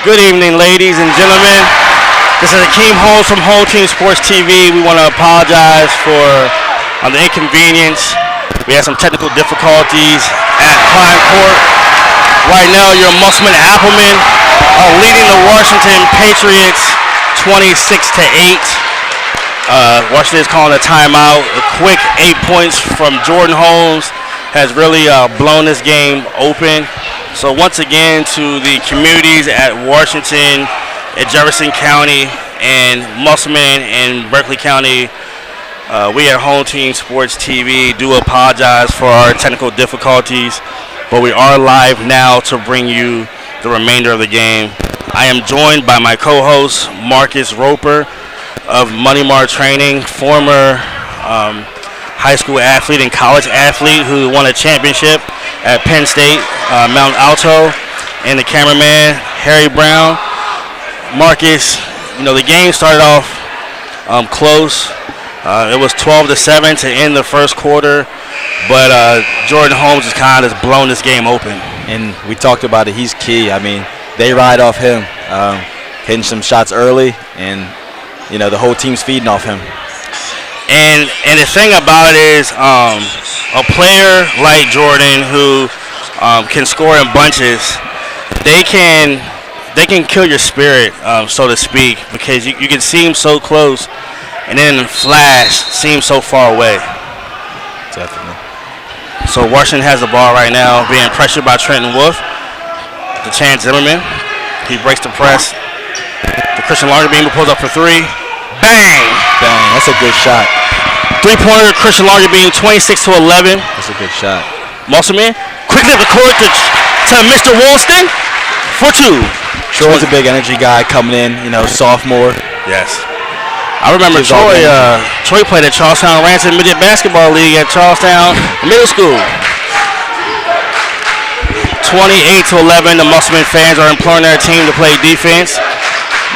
Good evening, ladies and gentlemen. This is Akeem Holmes from Home Team Sports TV. We want to apologize for the inconvenience. We had some technical difficulties at Prime Court. Right now, your Musselman Applemen are leading the Washington Patriots 26-8. Washington is calling a timeout. A quick 8 points from Jordan Holmes has really blown this game open. So once again, to the communities at Washington, at Jefferson County, and Musselman and Berkeley County, we at Home Team Sports TV do apologize for our technical difficulties, but we are live now to bring you the remainder of the game. I am joined by my co-host, Marcus Roper of Money Mart Training, former high school athlete and college athlete who won a championship at Penn State, Mount Alto, and the cameraman, Harry Brown. Marcus, the game started off close. It was 12-7 to end the first quarter, but Jordan Holmes has kind of blown this game open. And we talked about it. He's key. I mean, they ride off him, hitting some shots early, and the whole team's feeding off him. And the thing about it is, a player like Jordan who can score in bunches, they can kill your spirit, so to speak, because you can see him so close, and then in a flash, seem so far away. Definitely. So Washington has the ball right now, being pressured by Trenton Wolf. The Chance Zimmerman, he breaks the press. The Christian Lagerbeam pulls up for three. Bang! Bang! That's a good shot. Three-pointer, Christian Lagerbeam, 26-11. That's a good shot. Musselman, quickly up the court to Mr. Woolston for two. Troy's a big energy guy coming in, sophomore. Yes. I remember Troy played at Charlestown Ransom Midget Basketball League at Charlestown Middle School. 28-11, the Musselman fans are imploring their team to play defense.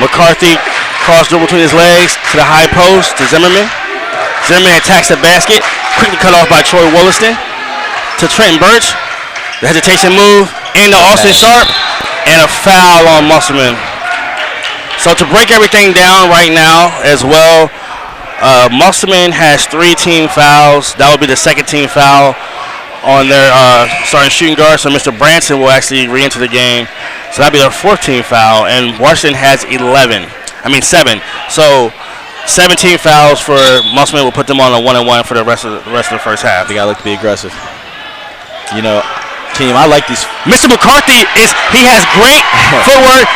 McCarthy cross dribble between his legs to the high post to Zimmerman. Zimmerman attacks the basket, quickly cut off by Troy Williston to Trenton Birch. The hesitation move into Austin Sharp, and a foul on Musselman. So to break everything down right now as well, Musselman has 3 team fouls. That would be the second team foul on their starting shooting guard. So Mr. Branson will actually re-enter the game. So that'd be their 4th team foul, and Washington has 7. So 17 fouls for Musselman will put them on a 1-1 for the rest of the first half. They gotta look to be aggressive. Team, I like these. Mr. McCarthy he has great footwork.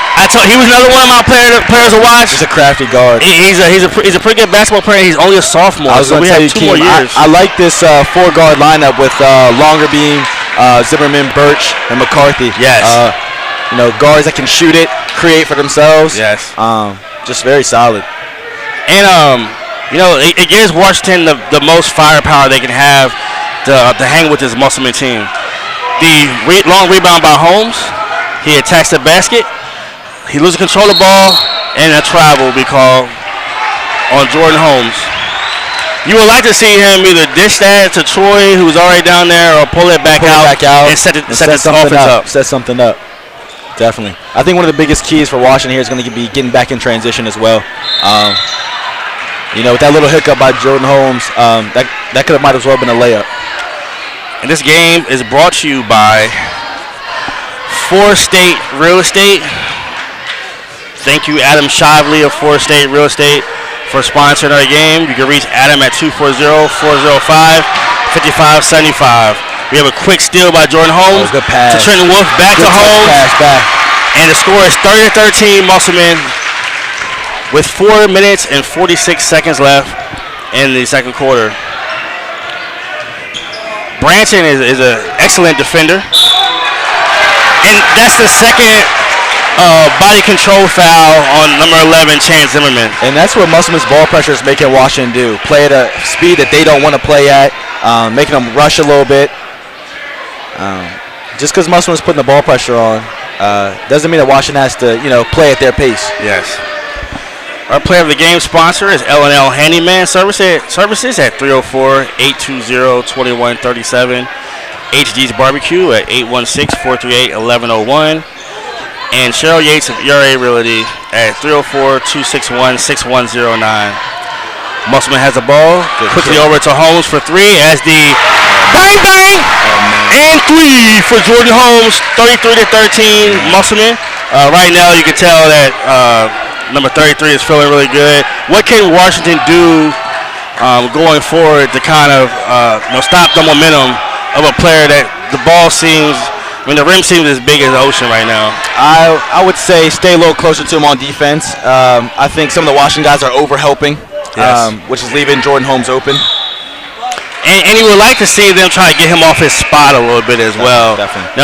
He was another one of my players to watch. He's a crafty guard. He's a pretty good basketball player. He's only a sophomore. I was going to tell you, 2 more years. I like this 4-guard lineup with Longerbeam, Zimmerman, Birch, and McCarthy. Yes. Guards that can shoot it, create for themselves. Yes. Just very solid. And it gives Washington the most firepower they can have to hang with this Musselman team. The long rebound by Holmes. He attacks the basket. He loses control of the ball, and a travel will be called on Jordan Holmes. You would like to see him either dish that to Troy, who's already down there, or pull it back out and set the offense up. Set something up. Definitely. I think one of the biggest keys for Washington here is going to be getting back in transition as well. With that little hiccup by Jordan Holmes, that might as well have been a layup. And this game is brought to you by 4 State Real Estate. Thank you, Adam Shively of 4 State Real Estate, for sponsoring our game. You can reach Adam at 240-405-5575. We have a quick steal by Jordan Holmes to Trenton Wolf, back to Holmes. And the score is 30-13 Musselman with 4 minutes and 46 seconds left in the second quarter. Branson is an excellent defender. And that's the second body control foul on number 11, Chance Zimmerman. And that's what Musselman's ball pressure is making Washington do. Play at a speed that they don't want to play at, making them rush a little bit. Just because Musselman's putting the ball pressure on doesn't mean that Washington has to, play at their pace. Yes. Our player of the game sponsor is L&L Handyman Services at 304-820-2137. HD's Barbecue at 816-438-1101. And Cheryl Yates of ERA Realty at 304-261-6109. Musselman has the ball. Quickly over to Holmes for three as the bang bang and three for Jordan Holmes. 33-13 Musselman. Right now you can tell that number 33 is feeling really good. What can Washington do going forward to kind of stop the momentum of a player that the ball seems, the rim seems as big as the ocean right now? I would say stay a little closer to him on defense. I think some of the Washington guys are over-helping, which is leaving Jordan Holmes open. And you would like to see them try to get him off his spot a little bit as well. Definitely.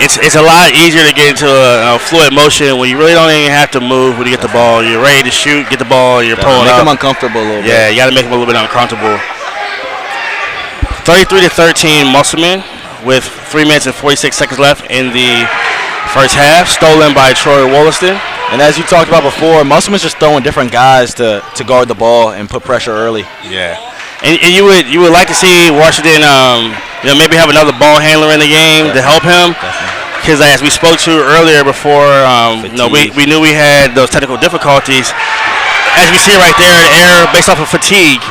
It's a lot easier to get into a fluid motion when you really don't even have to move when you get the ball. You're ready to shoot, get the ball, you're pulling up. Make him uncomfortable a little bit. Yeah, you got to make him a little bit uncomfortable. 33-13 Musselman with 3 minutes and 46 seconds left in the first half. Stolen by Troy Wollaston. And as you talked about before, Musselman's just throwing different guys to guard the ball and put pressure early. Yeah. And you would like to see Washington maybe have another ball handler in the game to help him. Because as we spoke to earlier before, we knew we had those technical difficulties. As we see right there, an error based off of fatigue.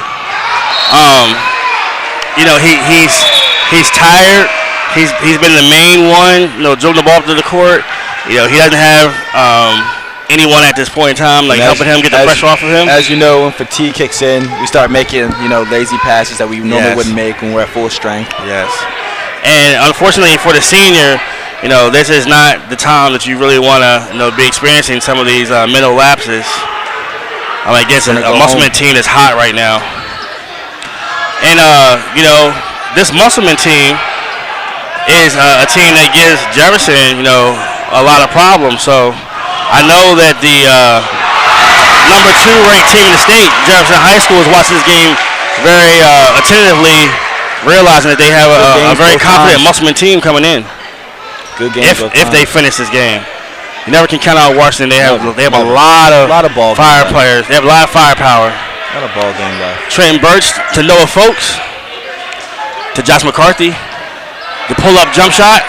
He's tired. He's been the main one, dribbling the ball up to the court. He doesn't have anyone at this point in time helping him get the pressure off of him. As you know, when fatigue kicks in, we start making lazy passes that we normally wouldn't make when we're at full strength. Yes. And unfortunately for the senior, this is not the time that you really want to be experiencing some of these mental lapses. Against a Musselman team that's hot right now. And this Musselman team is a team that gives Jefferson a lot of problems. So I know that the number 2 ranked team in the state, Jefferson High School, is watching this game very attentively, realizing that they have a very confident Musselman team coming in. Good game. If they finish this game, you never can count out Washington. They have a lot of ball fire players. They have a lot of firepower. A lot of ball game left. Trenton Birch to Noah Folks, to Josh McCarthy. The pull-up jump shot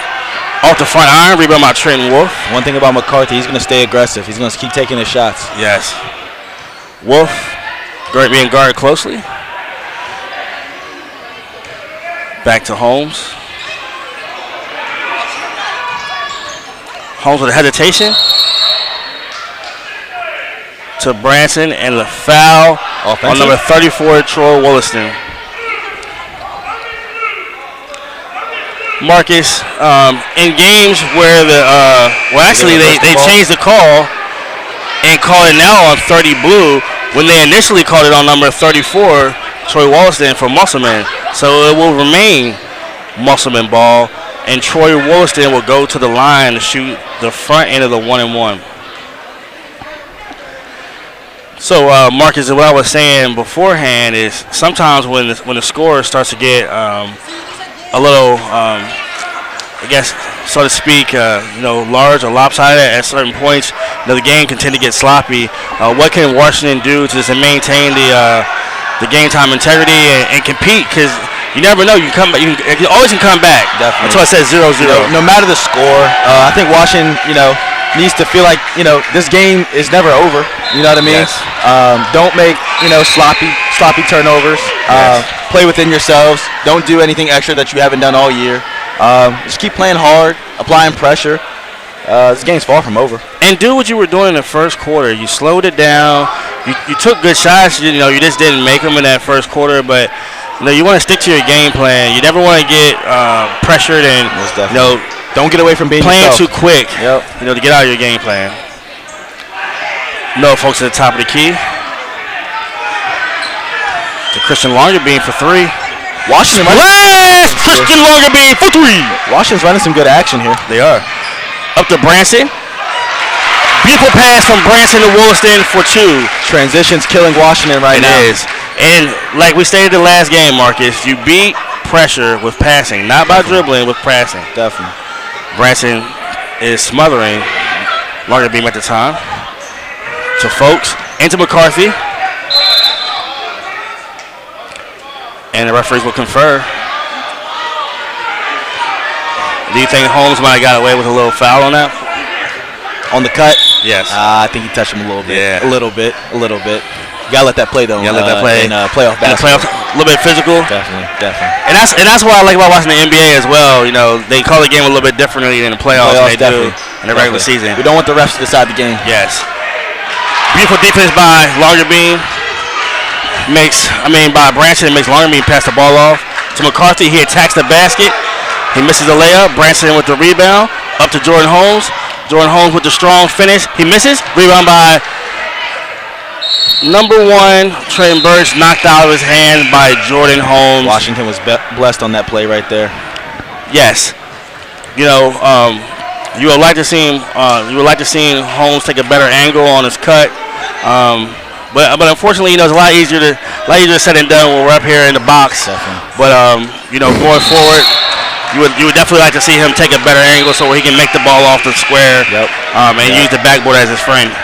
off the front iron, rebound by Trenton Wolf. One thing about McCarthy, he's going to stay aggressive. He's going to keep taking his shots. Yes. Wolf being guarded closely. Back to Holmes. Holmes with a hesitation. To Branson, and the foul on number 34, Troy Wollaston. Marcus, in games where they changed the call and called it now on 30 blue when they initially called it on number 34, Troy Wollaston for Musselman. So it will remain Musselman ball, and Troy Wollaston will go to the line to shoot the front end of the 1-and-1. So Marcus, what I was saying beforehand is sometimes when the score starts to get a little, I guess, so to speak, large or lopsided at certain points, the game can tend to get sloppy. What can Washington do to maintain the game time integrity and compete? Because you never know, you always can come back. Definitely. Until I said 0-0. No matter the score, I think Washington, needs to feel like this game is never over. You know what I mean? Yes. Don't make sloppy turnovers. Yes. Play within yourselves. Don't do anything extra that you haven't done all year. Just keep playing hard, applying pressure. This game's far from over. And do what you were doing in the first quarter. You slowed it down. You took good shots. You just didn't make them in that first quarter. But you want to stick to your game plan. You never want to get pressured and don't get away from being playing yourself. too quick. Yep. To get out of your game plan. No folks at the top of the key. To Christian Longerbeam for three. Washington. Christian Longerbeam for three. Washington's running some good action here. They are. Up to Branson. Beautiful pass from Branson to Wollaston for two. Transition's killing Washington right now. It is. And like we stated the last game, Marcus, you beat pressure with passing, not by dribbling, with passing. Definitely. Branson is smothering Longerbeam at the time. To Folks, into McCarthy. And the referees will confer. Do you think Holmes might have got away with a little foul on that? On the cut? Yes. I think he touched him a little bit. Yeah. A little bit. You gotta let that play though. You gotta let that play. In playoff basketball. A little bit physical. Definitely. And that's what I like about watching the NBA as well. You know, they call the game a little bit differently in the playoffs than they do in the regular season. We don't want the refs to decide the game. Yes. Beautiful defense by Longerbeam. By Branson, makes Longerbeam pass the ball off to McCarthy. He attacks the basket. He misses the layup. Branson with the rebound. Up to Jordan Holmes. Jordan Holmes with the strong finish. He misses. Rebound by number 1, Trayton Burch, knocked out of his hand by Jordan Holmes. Washington was blessed on that play right there. Yes. You know, you would like to see Holmes take a better angle on his cut. But unfortunately, it's a lot easier said than done when we're up here in the box. Definitely. But going forward, you would definitely like to see him take a better angle so he can make the ball off the square. Yep. And use the backboard as his friend.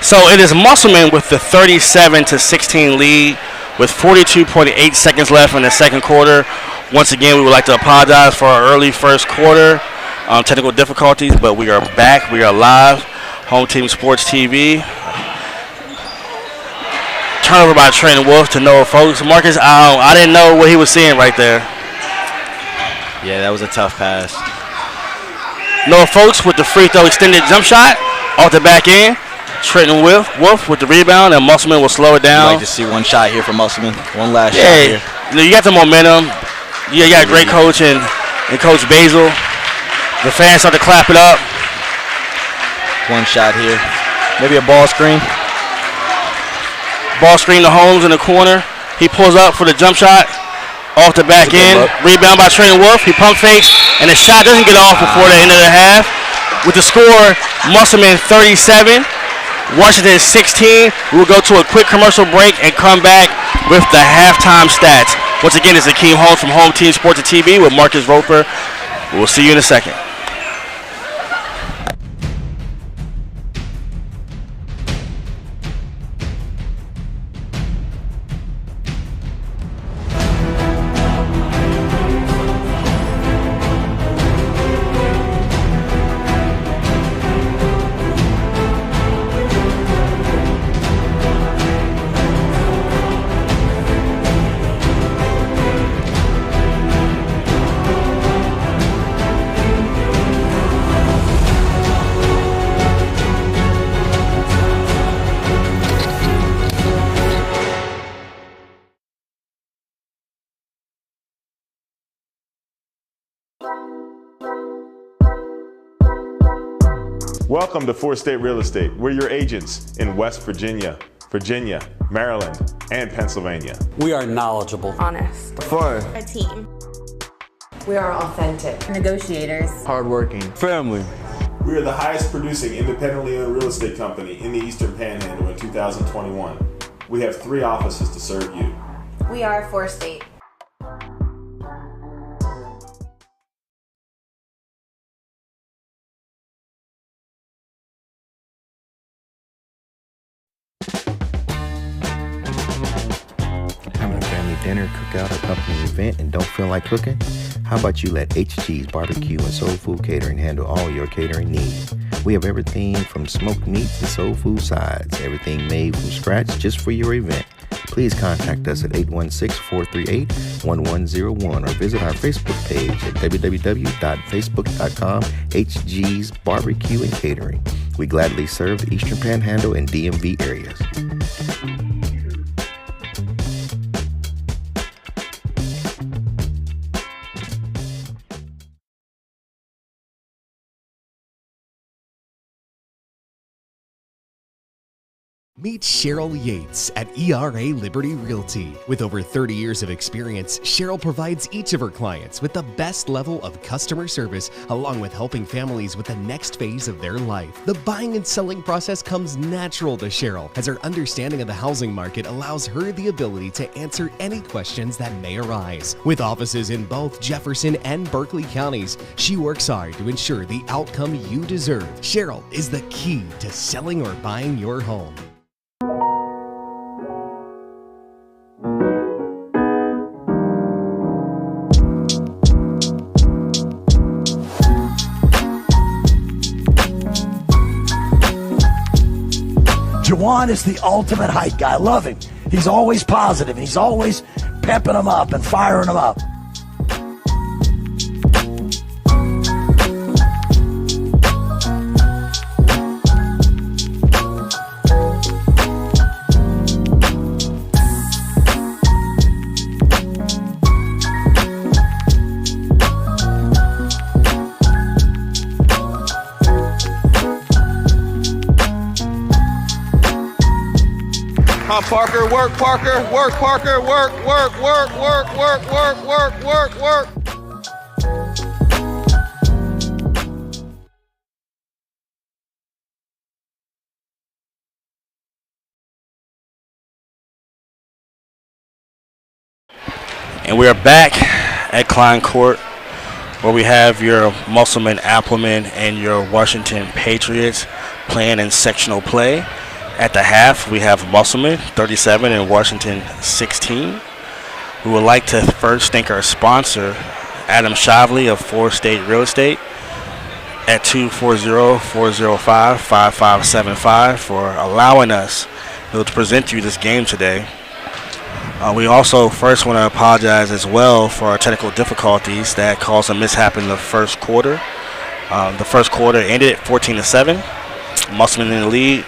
So it is Musselman with the 37-16 lead with 42.8 seconds left in the second quarter. Once again, we would like to apologize for our early first quarter technical difficulties, but we are back. We are live. Home Team Sports TV. Turnover by Trayton Wolf to Noah Folks. Marcus, I didn't know what he was seeing right there. Yeah, that was a tough pass. Noah Folks with the free throw extended jump shot off the back end. Trayton Wolf with the rebound, and Musselman will slow it down. I'd like to see one shot here from Musselman. One last shot here. You got the momentum. You got a great coach and Coach Basil. The fans start to clap it up. One shot here. Maybe a ball screen. Ball screen to Holmes in the corner. He pulls up for the jump shot. Off the back end. Rebound by Trayton Wolf. He pump fakes, and the shot doesn't get off before the end of the half. With the score, Musselman 37. Washington 16. We will go to a quick commercial break and come back with the halftime stats. Once again, it's Akeem Holmes from Home Team Sports and TV with Marcus Roper. We'll see you in a second. Welcome to Four State Real Estate. We're your agents in West Virginia, Maryland, and Pennsylvania. We are knowledgeable, honest, fun, a team. We are authentic, negotiators, hardworking, family. We are the highest producing independently owned real estate company in the Eastern Panhandle in 2021. We have 3 offices to serve you. We are Four State. Having a family dinner, cookout, or company event and don't feel like cooking? How about you let HG's Barbecue and Soul Food Catering handle all your catering needs? We have everything from smoked meats to soul food sides, everything made from scratch just for your event. Please contact us at 816-438-1101 or visit our Facebook page at www.facebook.com/HG's Barbecue and Catering. We gladly serve the Eastern Panhandle and DMV areas. Meet Cheryl Yates at ERA Liberty Realty. With over 30 years of experience, Cheryl provides each of her clients with the best level of customer service, along with helping families with the next phase of their life. The buying and selling process comes natural to Cheryl, as her understanding of the housing market allows her the ability to answer any questions that may arise. With offices in both Jefferson and Berkeley counties, she works hard to ensure the outcome you deserve. Cheryl is the key to selling or buying your home. Juwan is the ultimate hype guy. I love him. He's always positive. He's always pepping them up and firing them up. Parker, work, Parker, work, Parker, work, work, work, work, work, work, work, work, work. And we are back at Klein Court, where we have your Musselman Appleman and your Washington Patriots playing in sectional play. At the half, we have Musselman 37 and Washington 16. We would like to first thank our sponsor, Adam Shavley of 4 State Real Estate, at 240-405-5575 for allowing us to present you this game today. We also first want to apologize as well for our technical difficulties that caused a mishap in the first quarter. The first quarter ended at 14-7. Musselman in the lead.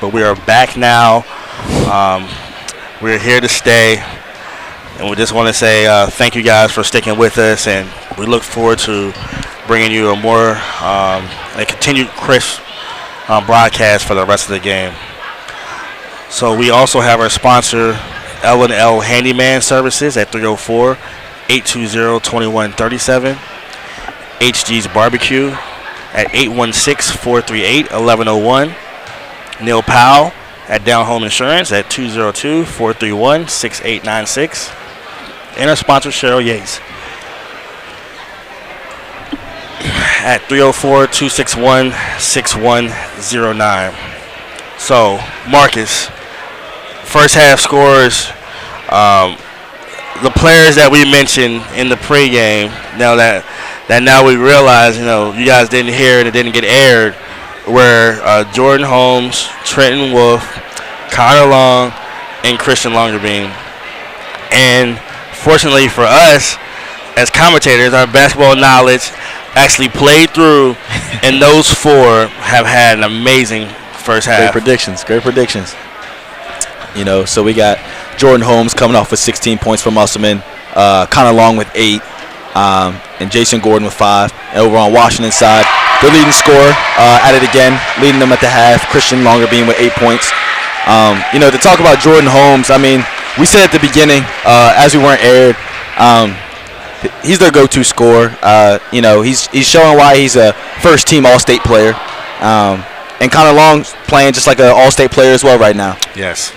But we are back now. We're here to stay. And we just want to say thank you guys for sticking with us. And we look forward to bringing you a more a continued crisp broadcast for the rest of the game. So we also have our sponsor, L&L Handyman Services at 304-820-2137. HG's Barbecue at 816-438-1101. Neil Powell at Down Home Insurance at 202-431-6896. And our sponsor, Cheryl Yates, at 304-261-6109. So, Marcus, first half scores, the players that we mentioned in the pregame, now we realize, you guys didn't hear it, it didn't get aired, where Jordan Holmes, Trenton Wolf, Connor Long, and Christian Longerbeam. And fortunately for us, as commentators, our basketball knowledge actually played through, and those 4 have had an amazing first half. Great predictions. So we got Jordan Holmes coming off with 16 points for Musselman, Connor Long with 8, and Jason Gordon with 5. And over on Washington's side, their leading scorer at it again, leading them at the half, Christian Longerbeam with 8 points. To talk about Jordan Holmes, I mean, we said at the beginning, as we weren't aired, he's their go-to scorer. He's showing why he's a first-team All-State player. And Connor Long's playing just like an All-State player as well right now. Yes.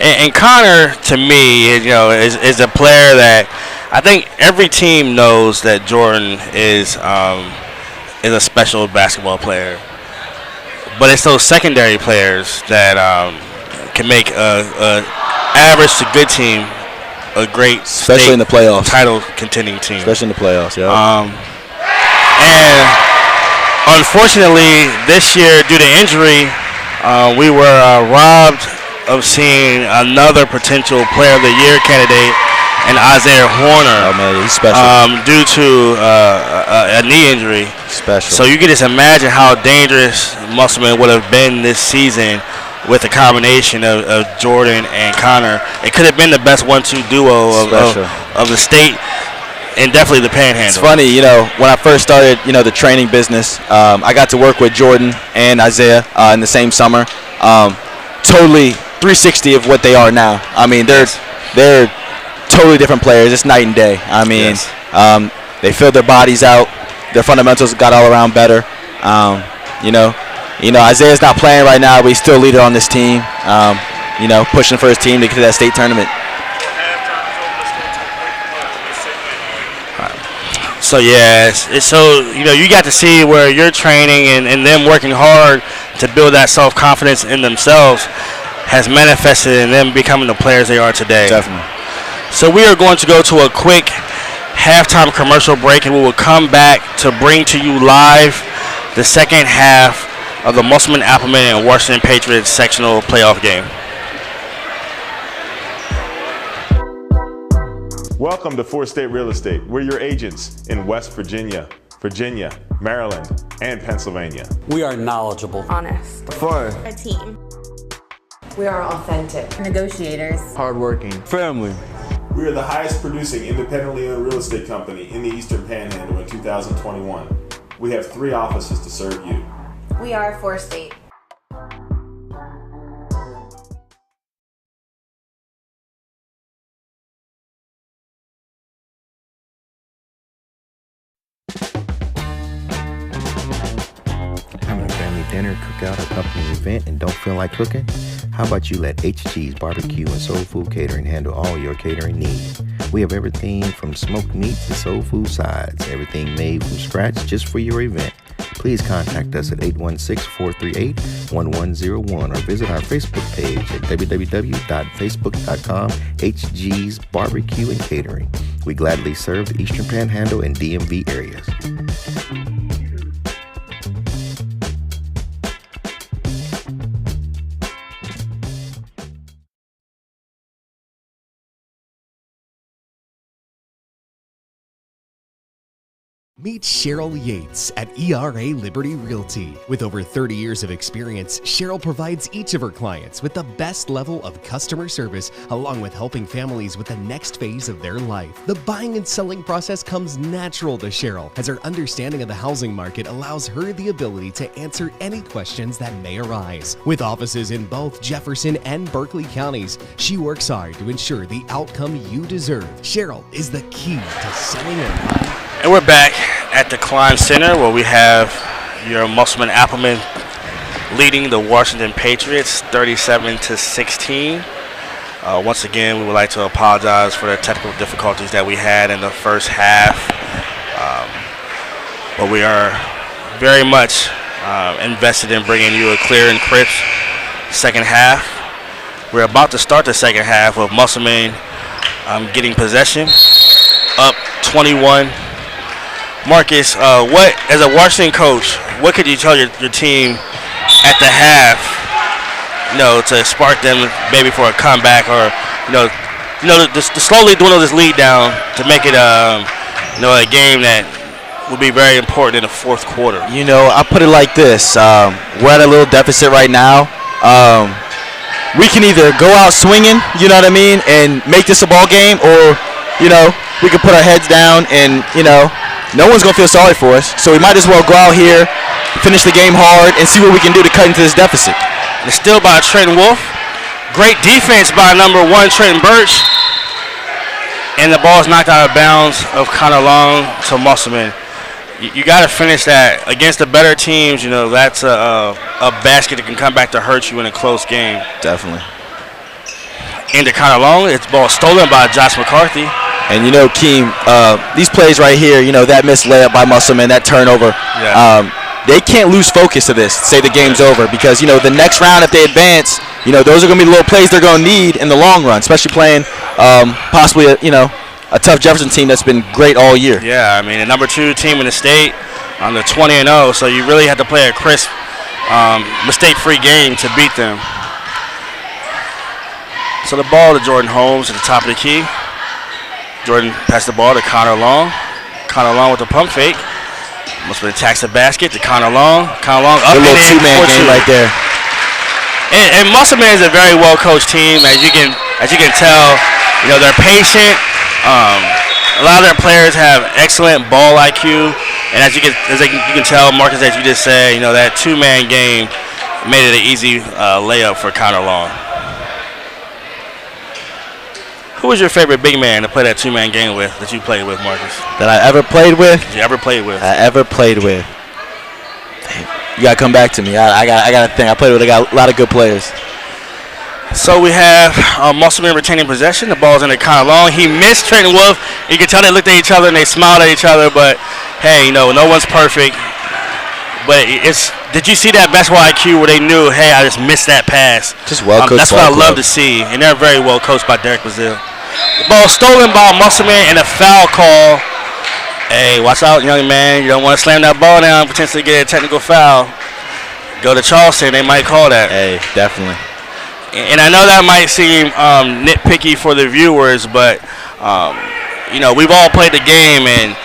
And Connor, to me, is a player that I think every team knows that Jordan is a special basketball player. But it's those secondary players that can make a average to good team a great, especially in the playoffs, title contending team. Especially in the playoffs, yeah. And unfortunately, this year due to injury, we were robbed of seeing another potential Player of the Year candidate, and Isaiah Horner. Oh man, he's special. Due to a knee injury. Special. So you can just imagine how dangerous Musselman would have been this season with the combination of Jordan and Connor. It could have been the best 1-2 duo of the state, and definitely the Panhandle. It's funny, when I first started, the training business, I got to work with Jordan and Isaiah in the same summer. Totally 360 of what they are now. I mean, they're totally different players. It's night and day. I mean, they filled their bodies out. Their fundamentals got all around better. Isaiah's not playing right now, but he's still a leader on this team. Pushing for his team to get to that state tournament. So you got to see where you're training and them working hard to build that self-confidence in themselves has manifested in them becoming the players they are today. Definitely. So we are going to go to a quick halftime commercial break, and we will come back to bring to you live the second half of the Musselman, Appleman, and Washington Patriots sectional playoff game. Welcome to 4-State Real Estate. We're your agents in West Virginia, Maryland, and Pennsylvania. We are knowledgeable, Honest. fun, A team. We are authentic. Negotiators. hardworking, family. We are the highest producing independently owned real estate company in the Eastern Panhandle in 2021. We have 3 offices to serve you. We are 4-State. Having a family dinner, cookout, or company event and don't feel like cooking? How about you let HG's Barbecue and Soul Food Catering handle all your catering needs? We have everything from smoked meats to soul food sides, everything made from scratch just for your event. Please contact us at 816-438-1101 or visit our Facebook page at www.facebook.com HG's Barbecue and Catering. We gladly serve the Eastern Panhandle and DMV areas. Meet Cheryl Yates at ERA Liberty Realty. With over 30 years of experience, Cheryl provides each of her clients with the best level of customer service, along with helping families with the next phase of their life. The buying and selling process comes natural to Cheryl, as her understanding of the housing market allows her the ability to answer any questions that may arise. With offices in both Jefferson and Berkeley counties, she works hard to ensure the outcome you deserve. Cheryl is the key to selling and buying. And we're back at the Klein Center where we have your Musselman Appleman leading the Washington Patriots 37-16. Once again, we would like to apologize for the technical difficulties that we had in the first half. But we are very much invested in bringing you a clear and crisp second half. We're about to start the second half with Musselman getting possession, up 21. Marcus, what as a Washington coach, what could you tell your team at the half, to spark them maybe for a comeback, or to slowly dwindle this lead down to make it a game that would be very important in the fourth quarter? I put it like this: we're at a little deficit right now. We can either go out swinging, and make this a ball game, or we could put our heads down and no one's going to feel sorry for us, so we might as well go out here, finish the game hard, and see what we can do to cut into this deficit. It's still by Trenton Wolf. Great defense by number 1, Trenton Birch. And the ball's knocked out of bounds of Connor Long to Musselman. You got to finish that. Against the better teams, that's a basket that can come back to hurt you in a close game. Definitely. Into Connor Long. It's ball stolen by Josh McCarthy. And Keem, these plays right here, that missed layup by Musselman, that turnover, they can't lose focus to this, say the game's over, because, the next round, if they advance, those are going to be the little plays they're going to need in the long run, especially playing possibly a tough Jefferson team that's been great all year. Yeah, I mean, the number 2 team in the state on the 20-0, so you really have to play a crisp, mistake-free game to beat them. So the ball to Jordan Holmes at the top of the key. Jordan passed the ball to Connor Long. Connor Long with the pump fake. Musselman attacks the basket to Connor Long. Connor Long up and in. A little 2-man game right there. And Musselman is a very well-coached team, as you can tell. They're patient. A lot of their players have excellent ball IQ, and as you can tell, Marcus, as you just said, that 2-man game made it an easy layup for Connor Long. Who was your favorite big man to play that 2-man game with that you played with, Marcus? That I ever played with? You ever played with? I ever played with. You got to come back to me. I got to think. I played with a lot of good players. So we have Musselman retaining possession. The ball's in the Connor Long. He missed Trenton Wolf. You can tell they looked at each other and they smiled at each other, but hey, no one's perfect. But did you see that basketball IQ where they knew, hey, I just missed that pass? Just well coached. That's what I love to see, and they're very well coached by Derek Brazil. The ball stolen by Musselman and a foul call. Hey, watch out, young man. You don't want to slam that ball down and potentially get a technical foul. Go to Charleston, they might call that. Hey, definitely. And I know that might seem nitpicky for the viewers, but we've all played the game, and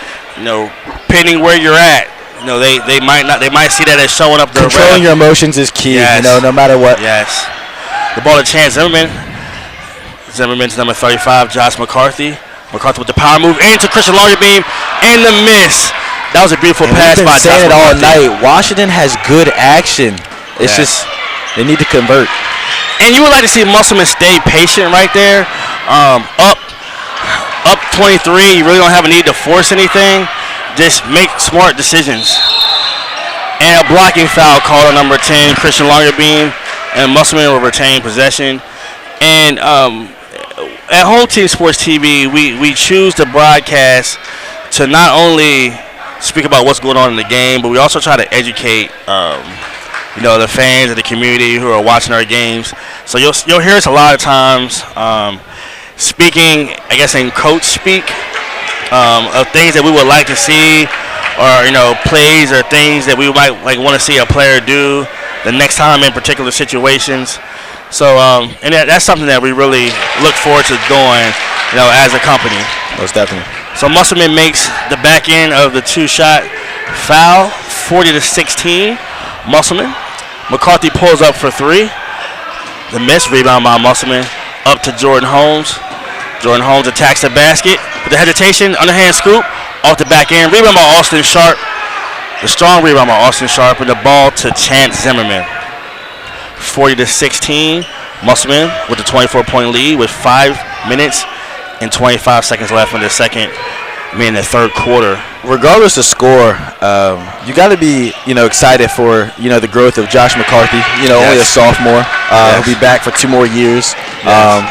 depending where you're at, they might see that as showing up. Controlling your emotions is key. Yes. No matter what. Yes. The ball to Chance Zimmerman. Zimmerman's number 35, Josh McCarthy. McCarthy with the power move into Christian Longerbeam and the miss. That was a beautiful pass by Josh McCarthy. We've been saying it all night. Washington has good action. It's just they need to convert. And you would like to see Musselman stay patient right there. Up 23. You really don't have a need to force anything. Just make smart decisions. And a blocking foul called on number 10, Christian Longerbeam, and Musselman will retain possession. And at Home Team Sports TV, we choose to broadcast to not only speak about what's going on in the game, but we also try to educate the fans of the community who are watching our games. So you'll hear us a lot of times speaking, I guess, in coach speak of things that we would like to see, or plays or things that we might want to see a player do the next time in particular situations. So and that's something that we really look forward to doing, as a company. Most definitely. So Musselman makes the back end of the two-shot foul, 40-16. Musselman. McCarthy pulls up for three. The miss, rebound by Musselman. Up to Jordan Holmes. Jordan Holmes attacks the basket with the hesitation, underhand scoop, off the back end. Rebound by Austin Sharp. The strong rebound by Austin Sharp, and the ball to Chance Zimmerman. 40-16. Musselman with the 24-point lead with 5 minutes and 25 seconds left in the third quarter. Regardless of score, you got to be excited for the growth of Josh McCarthy. Only a sophomore. He'll be back for 2 more years.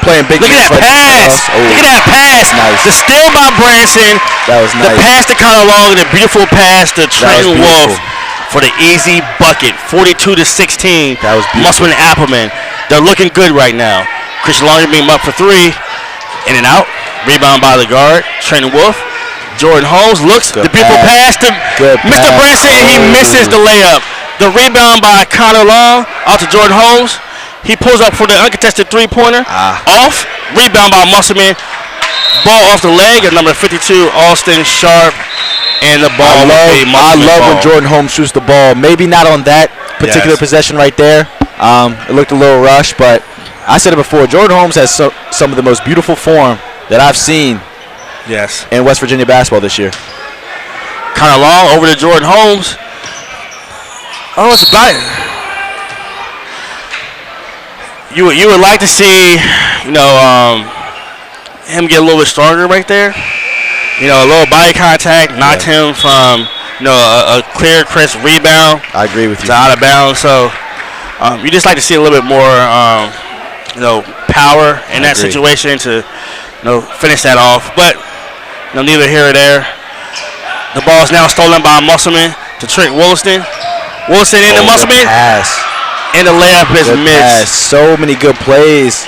Playing big. Look at that pass! Look at that pass! Nice. The steal by Branson. That was nice. The pass to Connor Long, and the beautiful pass to Trenton Wolf for the easy bucket. 42-16. That was beautiful. Musselman and Appleman. They're looking good right now. Christian Longerbeam up for 3. In and out. Rebound by the guard, Trenton Wolf. Jordan Holmes looks. The beautiful pass to Mr. Branson, and he misses the layup. The rebound by Connor Long out to Jordan Holmes. He pulls up for the uncontested three-pointer. Off. Rebound by Musselman. Ball off the leg of number 52, Austin Sharp. And the ball. I love when Jordan Holmes shoots the ball. Maybe not on that particular possession right there. It looked a little rushed, but I said it before. Jordan Holmes has some of the most beautiful form that I've seen. Yes. In West Virginia basketball this year. Kind of long over to Jordan Holmes. Oh, it's a blind. You would like to see, him get a little bit stronger right there. A little body contact knocked him from, a clear, crisp rebound. I agree with you. To out of bounds. So you just like to see a little bit more, power in that situation to, finish that off. But neither here or there. The ball is now stolen by Musselman to Trent Williston. Williston into Musselman. Pass. And the layup is missed. So many good plays.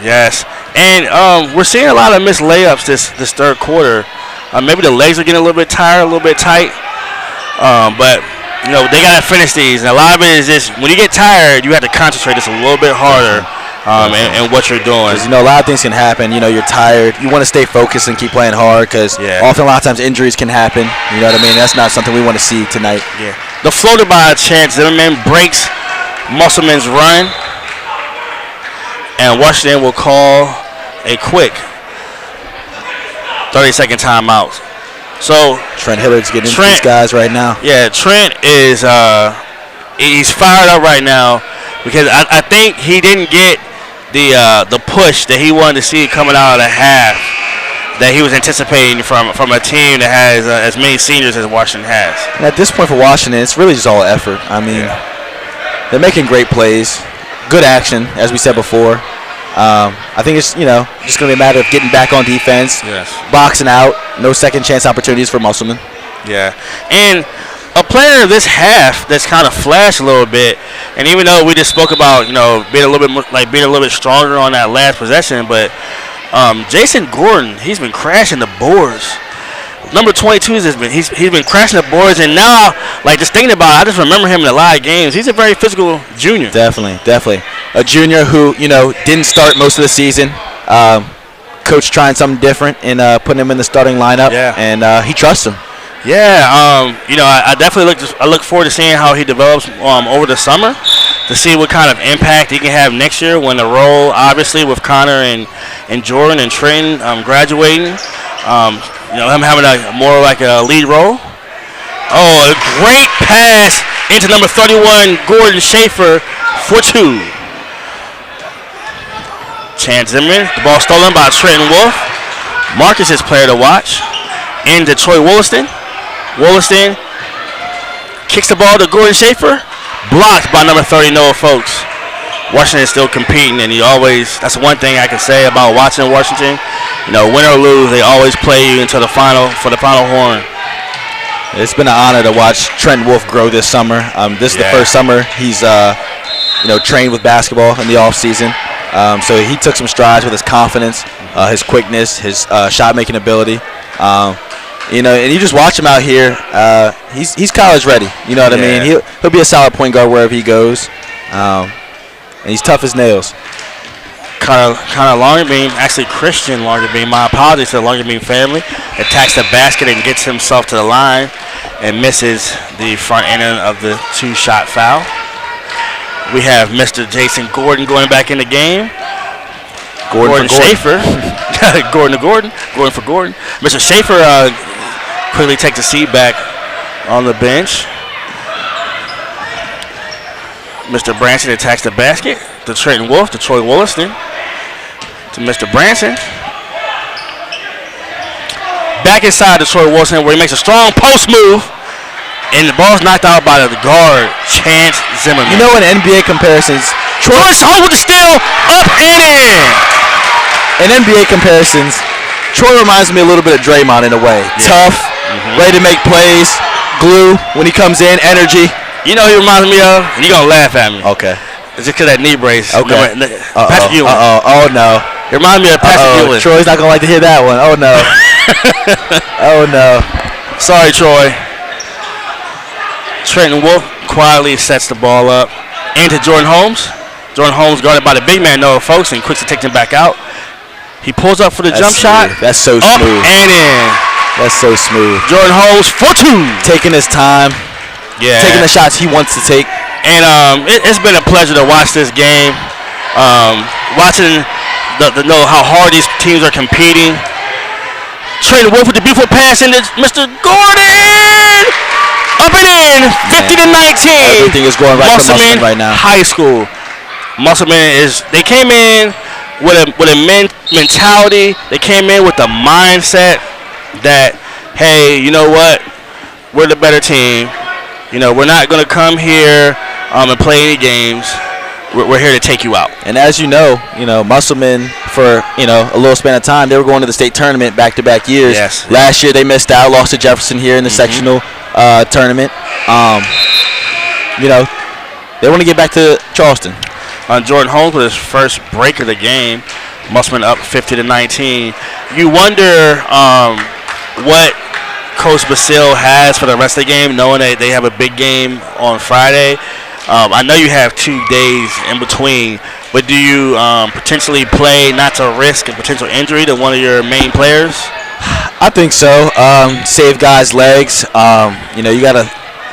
Yes. And we're seeing a lot of missed layups this third quarter. Maybe the legs are getting a little bit tired, a little bit tight. But, they got to finish these. And a lot of it is just when you get tired, you have to concentrate just a little bit harder. And what you're doing. A lot of things can happen. You're tired. You want to stay focused and keep playing hard because often a lot of times injuries can happen. You know what I mean? That's not something we want to see tonight. Yeah. The floater by Chance Zimmerman breaks Musselman's run. And Washington will call a quick 30-second timeout. So Trent Hillard's getting into these guys right now. Yeah, Trent is he's fired up right now because I think he didn't get the push that he wanted to see coming out of the half that he was anticipating from a team that has as many seniors as Washington has. And at this point for Washington, it's really just all effort. I mean, they're making great plays, good action, as we said before. I think it's just going to be a matter of getting back on defense, boxing out, no second chance opportunities for Musselman. Yeah, and a player this half that's kind of flashed a little bit, and even though we just spoke about being a little bit more, being a little bit stronger on that last possession, but Jason Gordon, he's been crashing the boards number 22 he's been crashing the boards, and now, like, just thinking about it, I just remember him in a lot of games. He's a very physical junior. Definitely. A junior who, didn't start most of the season. Coach trying something different and putting him in the starting lineup, and he trusts him. Yeah, I definitely look forward to seeing how he develops over the summer, to see what kind of impact he can have next year when the role, obviously, with Connor and Jordan and Trenton graduating, him having more like a lead role. Oh, a great pass into number 31, Gordon Schaefer, for 2. Chance Zimmerman, the ball stolen by Trenton Wolf. Marcus is player to watch. Into Troy Wollaston. Wollaston kicks the ball to Gordon Schaefer. Blocked by number 30, Noah Folks. Washington is still competing, and that's one thing I can say about watching Washington. Win or lose, they always play you into the final, for the final horn. It's been an honor to watch Trent Wolf grow this summer. This is the first summer he's trained with basketball in the off season. So he took some strides with his confidence, his quickness, his shot-making ability. And you just watch him out here. He's college ready. You know what I mean? He'll be a solid point guard wherever he goes. And he's tough as nails. Connor Longerbeam, actually Christian Longerbeam, my apologies to the Longerbeam family, attacks the basket and gets himself to the line and misses the front end of the 2-shot foul. We have Mr. Jason Gordon going back in the game. Gordon Schaefer. Gordon for Gordon. Mr. Schaefer quickly takes a seat back on the bench. Mr. Branson attacks the basket to Trenton Wolf, to Troy Wollaston, to Mr. Branson. Back inside to Troy Wollaston, where he makes a strong post move, and the ball's knocked out by the guard, Chance Zimmerman. In NBA comparisons, Troy's home with the steal, up and in. In NBA comparisons, Troy reminds me a little bit of Draymond in a way. Tough, ready to make plays, glue when he comes in, energy. He reminds me of, and you're going to laugh at me. Okay. It's just because that knee brace. Okay. Patrick Ewing. Oh, no. It reminds me of Patrick Ewing. Troy's not going to like to hear that one. Oh, no. Oh, no. Sorry, Troy. Trenton Wolf quietly sets the ball up into Jordan Holmes. Jordan Holmes guarded by the big man, Noah Folks, and quickly takes him back out. He pulls up for the jump shot. That's so up smooth. And in. That's so smooth. Jordan Holmes for 2. Taking his time. Yeah. Taking the shots he wants to take. And it's been a pleasure to watch this game. Watching know how hard these teams are competing. Trenton Wolf with the beautiful pass into Mr. Gordon. Up and in, 50-19. Everything is going right for Musselman right now. High School. Musselman they came in with a mentality. They came in with the mindset that, hey, you know what? We're the better team. We're not going to come here and play any games. We're here to take you out. And as Musselman, for a little span of time, they were going to the state tournament back-to-back years. Yes. Last year they missed out, lost to Jefferson here in the sectional tournament. They want to get back to Charleston. Jordan Holmes with his first break of the game. Musselman up 50-19. You wonder what Coach Basile has for the rest of the game, knowing that they have a big game on Friday. I know you have 2 days in between, but do you potentially play not to risk a potential injury to one of your main players? I think so. Save guys' legs. You got a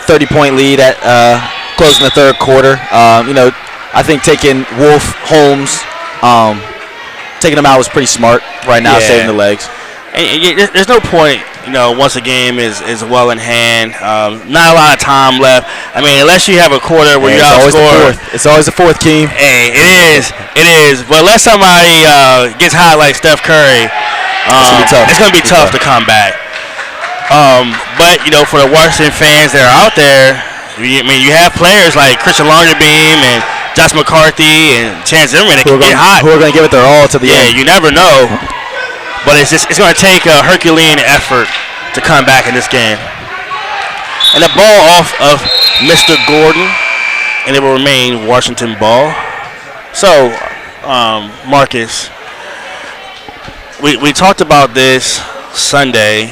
30-point lead at closing the third quarter. I think taking Wolf, Holmes, taking them out was pretty smart right now, saving the legs. And there's no point, once a game is well in hand. Not a lot of time left. I mean, unless you have a quarter where you outscore. It's always the fourth, Keem. Hey, it is. But unless somebody gets hot like Steph Curry, it's going to be tough to come back. But, for the Washington fans that are out there, you have players like Christian Longerbeam and Josh McCarthy and Chance Zimmerman that can get hot. Who are going to give it their all to the end. Yeah, you never know. But it's going to take a Herculean effort to come back in this game. And the ball off of Mr. Gordon, and it will remain Washington ball. So, Marcus, we talked about this Sunday,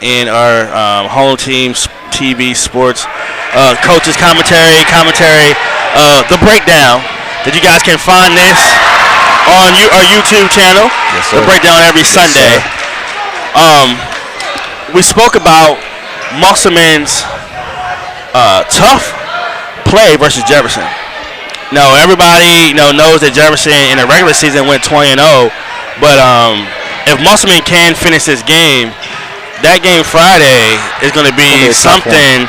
in our home team's TV sports coaches commentary, the breakdown. That you guys can find this on our YouTube channel. Yes, sir. The breakdown every Sunday. We spoke about Musselman's tough play versus Jefferson. No, everybody knows that Jefferson in the regular season went 20-0, but if Musselman can finish this game, that game Friday is going to be something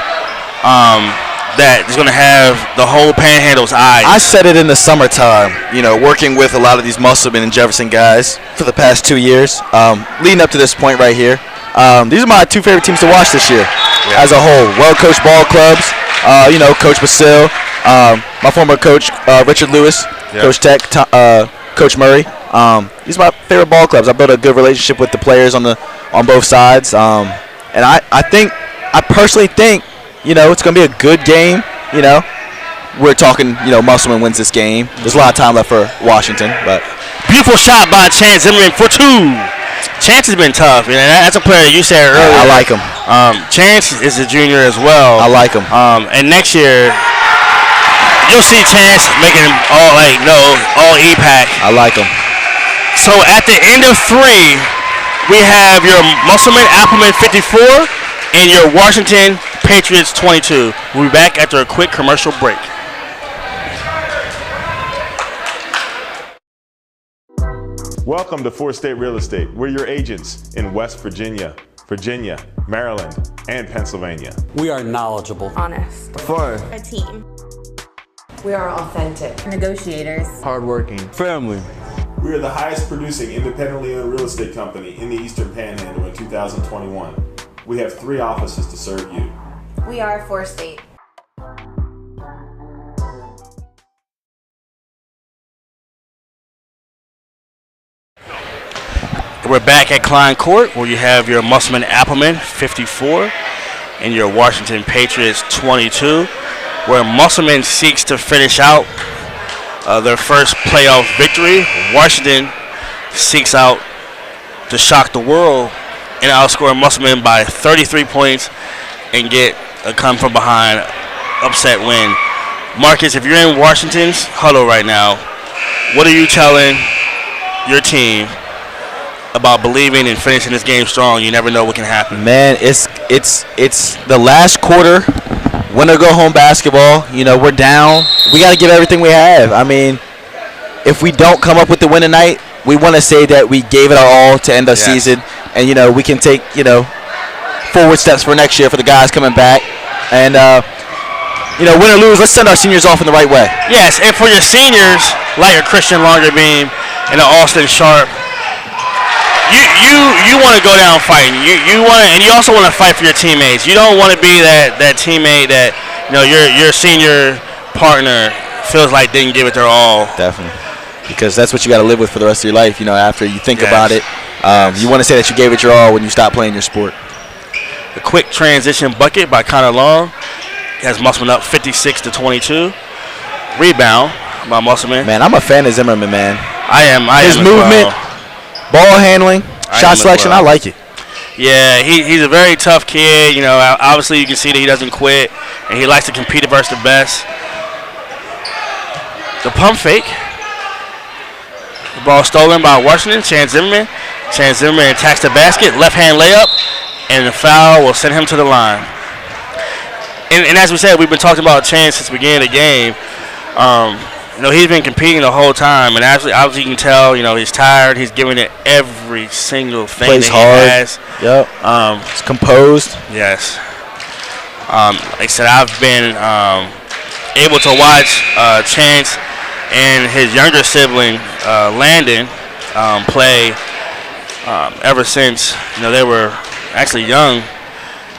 that is going to have the whole Panhandle's eyes. I said it in the summertime, working with a lot of these Musselman and Jefferson guys for the past 2 years, leading up to this point right here. These are my two favorite teams to watch this year as a whole. Well-coached ball clubs, Coach Basil, my former coach, Richard Lewis, Coach Tech, Coach Murray. These are my favorite ball clubs. I built a good relationship with the players on both sides. And I personally think, it's going to be a good game. We're talking, Musselman wins this game. There's a lot of time left for Washington. But beautiful shot by Chance Zimmerman for 2. Chance has been tough. That's a player you said earlier. I like him. Chance is a junior as well. I like him. And next year, you'll see Chance making all E-Pack. I like him. So at the end of 3, we have your Musselman Appleman 54 and your Washington Patriots 22. We'll be back after a quick commercial break. Welcome to 4-State Real Estate. We're your agents in West Virginia, Maryland, and Pennsylvania. We are knowledgeable, Honest. fun, A team. We are authentic. Negotiators. hardworking, family. We are the highest producing independently owned real estate company in the Eastern Panhandle in 2021. We have 3 offices to serve you. We are 4-State. We're back at Klein Court, where you have your Musselman Appleman 54 and your Washington Patriots 22, where Musselman seeks to finish out their first playoff victory. Washington seeks out to shock the world and outscore Musselman by 33 points and get a come from behind upset win. Marcus, if you're in Washington's huddle right now, what are you telling your team about believing and finishing this game strong? You never know what can happen. Man, it's the last quarter, win or go home basketball. We're down. We got to give everything we have. I mean, if we don't come up with the win tonight, we want to say that we gave it our all to end the season, and we can take forward steps for next year for the guys coming back, and win or lose, let's send our seniors off in the right way. Yes, and for your seniors like a Christian Longerbeam and an Austin Sharp, you want to go down fighting. You want to, and you also want to fight for your teammates. You don't want to be that teammate that your senior partner feels like didn't give it their all. Definitely, because that's what you got to live with for the rest of your life. After you think about it, you want to say that you gave it your all when you stop playing your sport. The quick transition bucket by Connor Long has Musselman up 56-22. Rebound by Musselman. Man, I'm a fan of Zimmerman, man. I am. His movement, ball handling, shot selection, I like it. Yeah, he's a very tough kid. Obviously you can see that he doesn't quit, and he likes to compete versus the best. The pump fake. The ball stolen by Washington. Chance Zimmerman. Chance Zimmerman attacks the basket. Left hand layup, and the foul will send him to the line. And as we said, we've been talking about Chance since the beginning of the game. He's been competing the whole time, and obviously you can tell, he's tired. He's giving it every single thing Plays that hard. he has. Yep. He's composed. Yes. Like I said, I've been able to watch Chance and his younger sibling, Landon, play ever since they were actually young.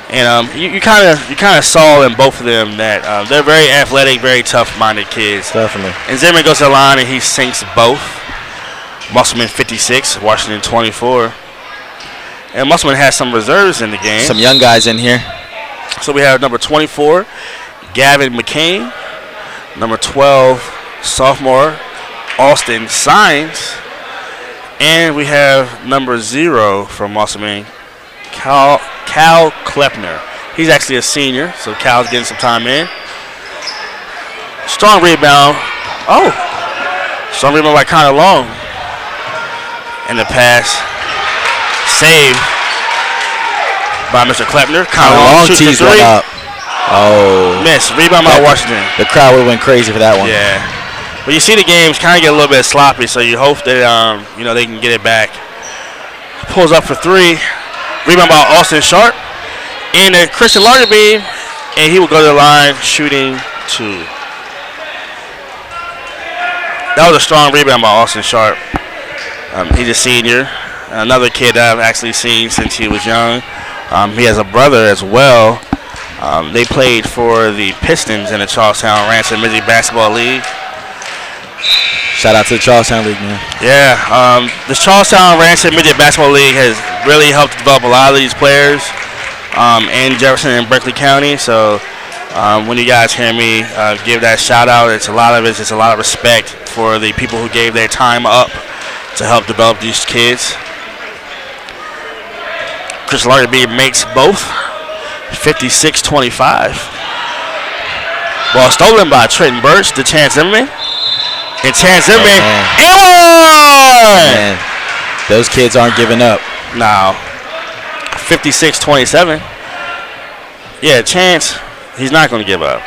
And you kind of saw in both of them that they're very athletic, very tough-minded kids. Definitely. And Zimmerman goes to the line and he sinks both. Musselman 56, Washington 24. And Musselman has some reserves in the game. Some young guys in here. So we have number 24, Gavin McCain. Number 12, sophomore Austin Sines. And we have number 0 from Musselman, Cal Klepner. He's actually a senior, so Cal's getting some time in. Strong rebound. Oh, strong rebound by Connor Long. And the pass saved by Mr. Klepner. Connor Long shoots the three. Up. Oh. Miss. Rebound by Washington. The crowd would have went crazy for that one. Yeah. But you see the games kind of get a little bit sloppy, so you hope that they can get it back. Pulls up for three. Rebound by Austin Sharp. And Christian Larderby, and he will go to the line shooting two. That was a strong rebound by Austin Sharp. He's a senior. Another kid that I've actually seen since he was young. He has a brother as well. They played for the Pistons in the Charlestown Ransom Midget Basketball League. Shout out to the Charlestown League, man. Yeah, the Charlestown Ransom Midget Basketball League has really helped develop a lot of these players in Jefferson and Berkeley County. So when you guys hear me give that shout out, it's a lot of respect for the people who gave their time up to help develop these kids. Chris Larderby makes both. 56-25. Ball stolen by Trenton Birch to Chance Zimmerman. And Chance Zimmerman, man, those kids aren't giving up. No. 56-27. Yeah, Chance, he's not going to give up.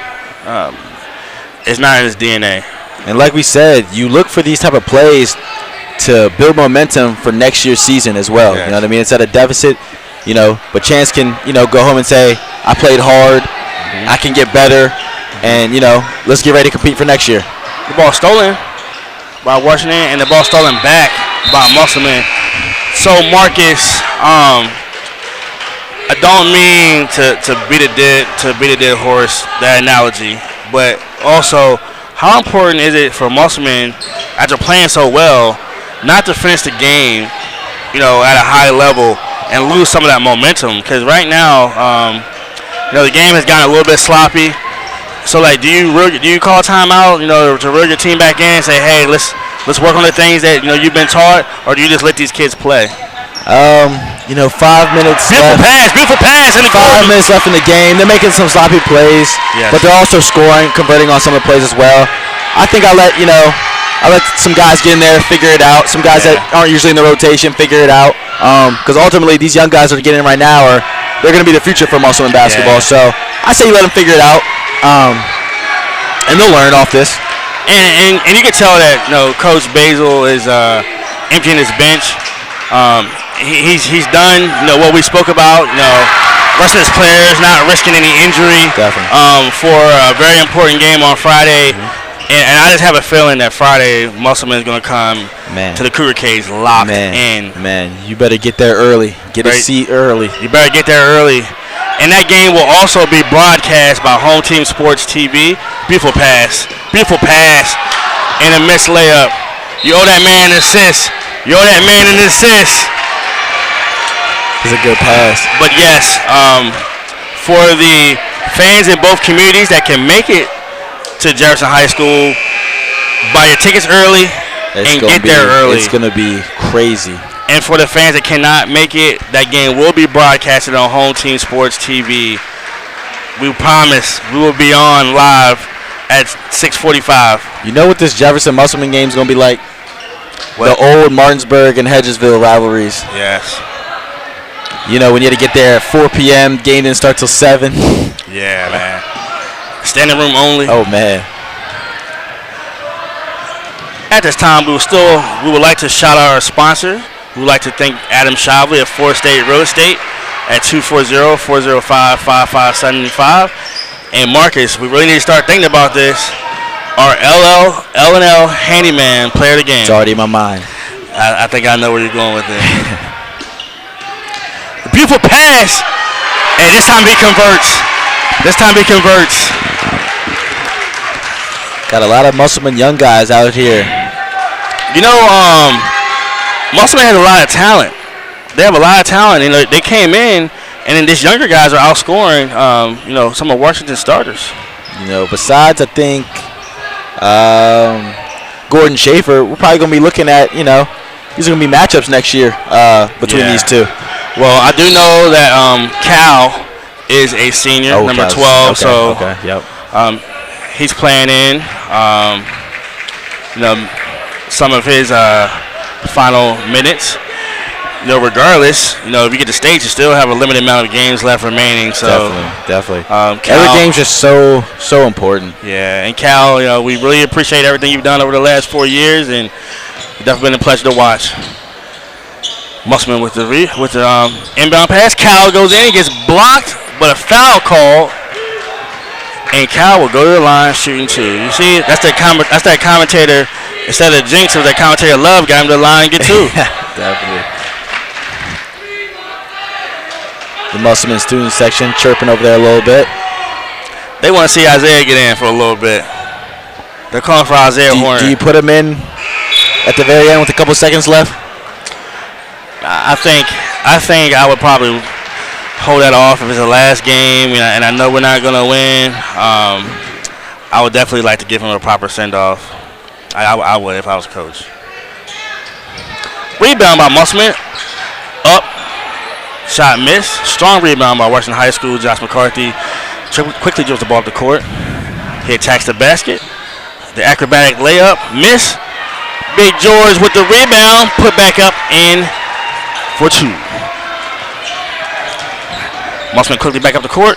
It's not in his DNA. And like we said, you look for these type of plays to build momentum for next year's season as well. Yes. You know what I mean? It's at a deficit, but Chance can, go home and say, I played hard, I can get better, and, let's get ready to compete for next year. The ball stolen by Washington, and the ball stolen back by Musselman. So Marcus, I don't mean to beat a dead horse, that analogy, but also how important is it for Musselman, after playing so well, not to finish the game, at a high level and lose some of that momentum? Because right now, the game has gotten a little bit sloppy. So, do you call timeout, to reel your team back in and say, hey, let's work on the things that, you've been taught, or do you just let these kids play? 5 minutes Beautiful pass in the 5 minutes left in the game. They're making some sloppy plays, yes, but they're also scoring, converting on some of the plays as well. I think I let some guys get in there, figure it out. Some guys that aren't usually in the rotation figure it out. Because ultimately, these young guys that are getting in right now they're going to be the future for Musselman basketball. Yeah. So I say you let them figure it out. And they'll learn off this. And you can tell that Coach Basil is emptying his bench. He's done what we spoke about. Resting his players, not risking any injury. Definitely. For a very important game on Friday. And I just have a feeling that Friday Musselman is going to come to the Cougar Cage locked in. Man, you better get there early. Get a seat early. You better get there early. And that game will also be broadcast by Home Team Sports TV. Beautiful pass. And a missed layup. You owe that man an assist. It's a good pass. But yes, for the fans in both communities that can make it to Jefferson High School, buy your tickets early and get there early. It's going to be crazy. And for the fans that cannot make it, that game will be broadcasted on Home Team Sports TV. We promise we will be on live at 6:45. You know what this Jefferson Musselman game is going to be like? What? The old Martinsburg and Hedgesville rivalries. Yes. When you had to get there at 4 p.m., game didn't start till 7. Yeah, man. Standing room only. Oh, man. At this time, we would like to shout out our sponsor. We would like to thank Adam Shavley of 4 State Real Estate at 240-405-5575. And Marcus, we really need to start thinking about this. Our L&L handyman player of the game. It's already in my mind. I think I know where you're going with it. A beautiful pass. And this time he converts. Got a lot of Musselman young guys out here. Musselman has a lot of talent. They have a lot of talent. They came in, and then these younger guys are outscoring, some of Washington's starters. Besides, I think Gordon Schaefer, we're probably going to be looking at, these are going to be matchups next year between these two. Well, I do know that Cal is a senior, number 12. Yep. He's playing in, some of his final minutes. Regardless, if you get the state, you still have a limited amount of games left remaining. So definitely. Cal, every game's just so important. Yeah, and Cal, we really appreciate everything you've done over the last 4 years, and it's definitely been a pleasure to watch. Musselman with the inbound pass. Cal goes in, he gets blocked, but a foul call, and Cal will go to the line shooting 2. You see, that's that commentator. Instead of Jinx, it was that commentator Love got him to the line and get 2. Definitely. The Musselman student section chirping over there a little bit. They want to see Isaiah get in for a little bit. They're calling for Isaiah Horner. Do you put him in at the very end with a couple seconds left? I think I would probably hold that off if it's the last game, and I know we're not going to win. I would definitely like to give him a proper send-off. I would if I was coach. Rebound by Musselman. Up. Shot miss. Strong rebound by Washington High School. Josh McCarthy quickly dribbles the ball up the court. He attacks the basket. The acrobatic layup. Miss. Big George with the rebound. Put back up in for 2. Musselman quickly back up the court.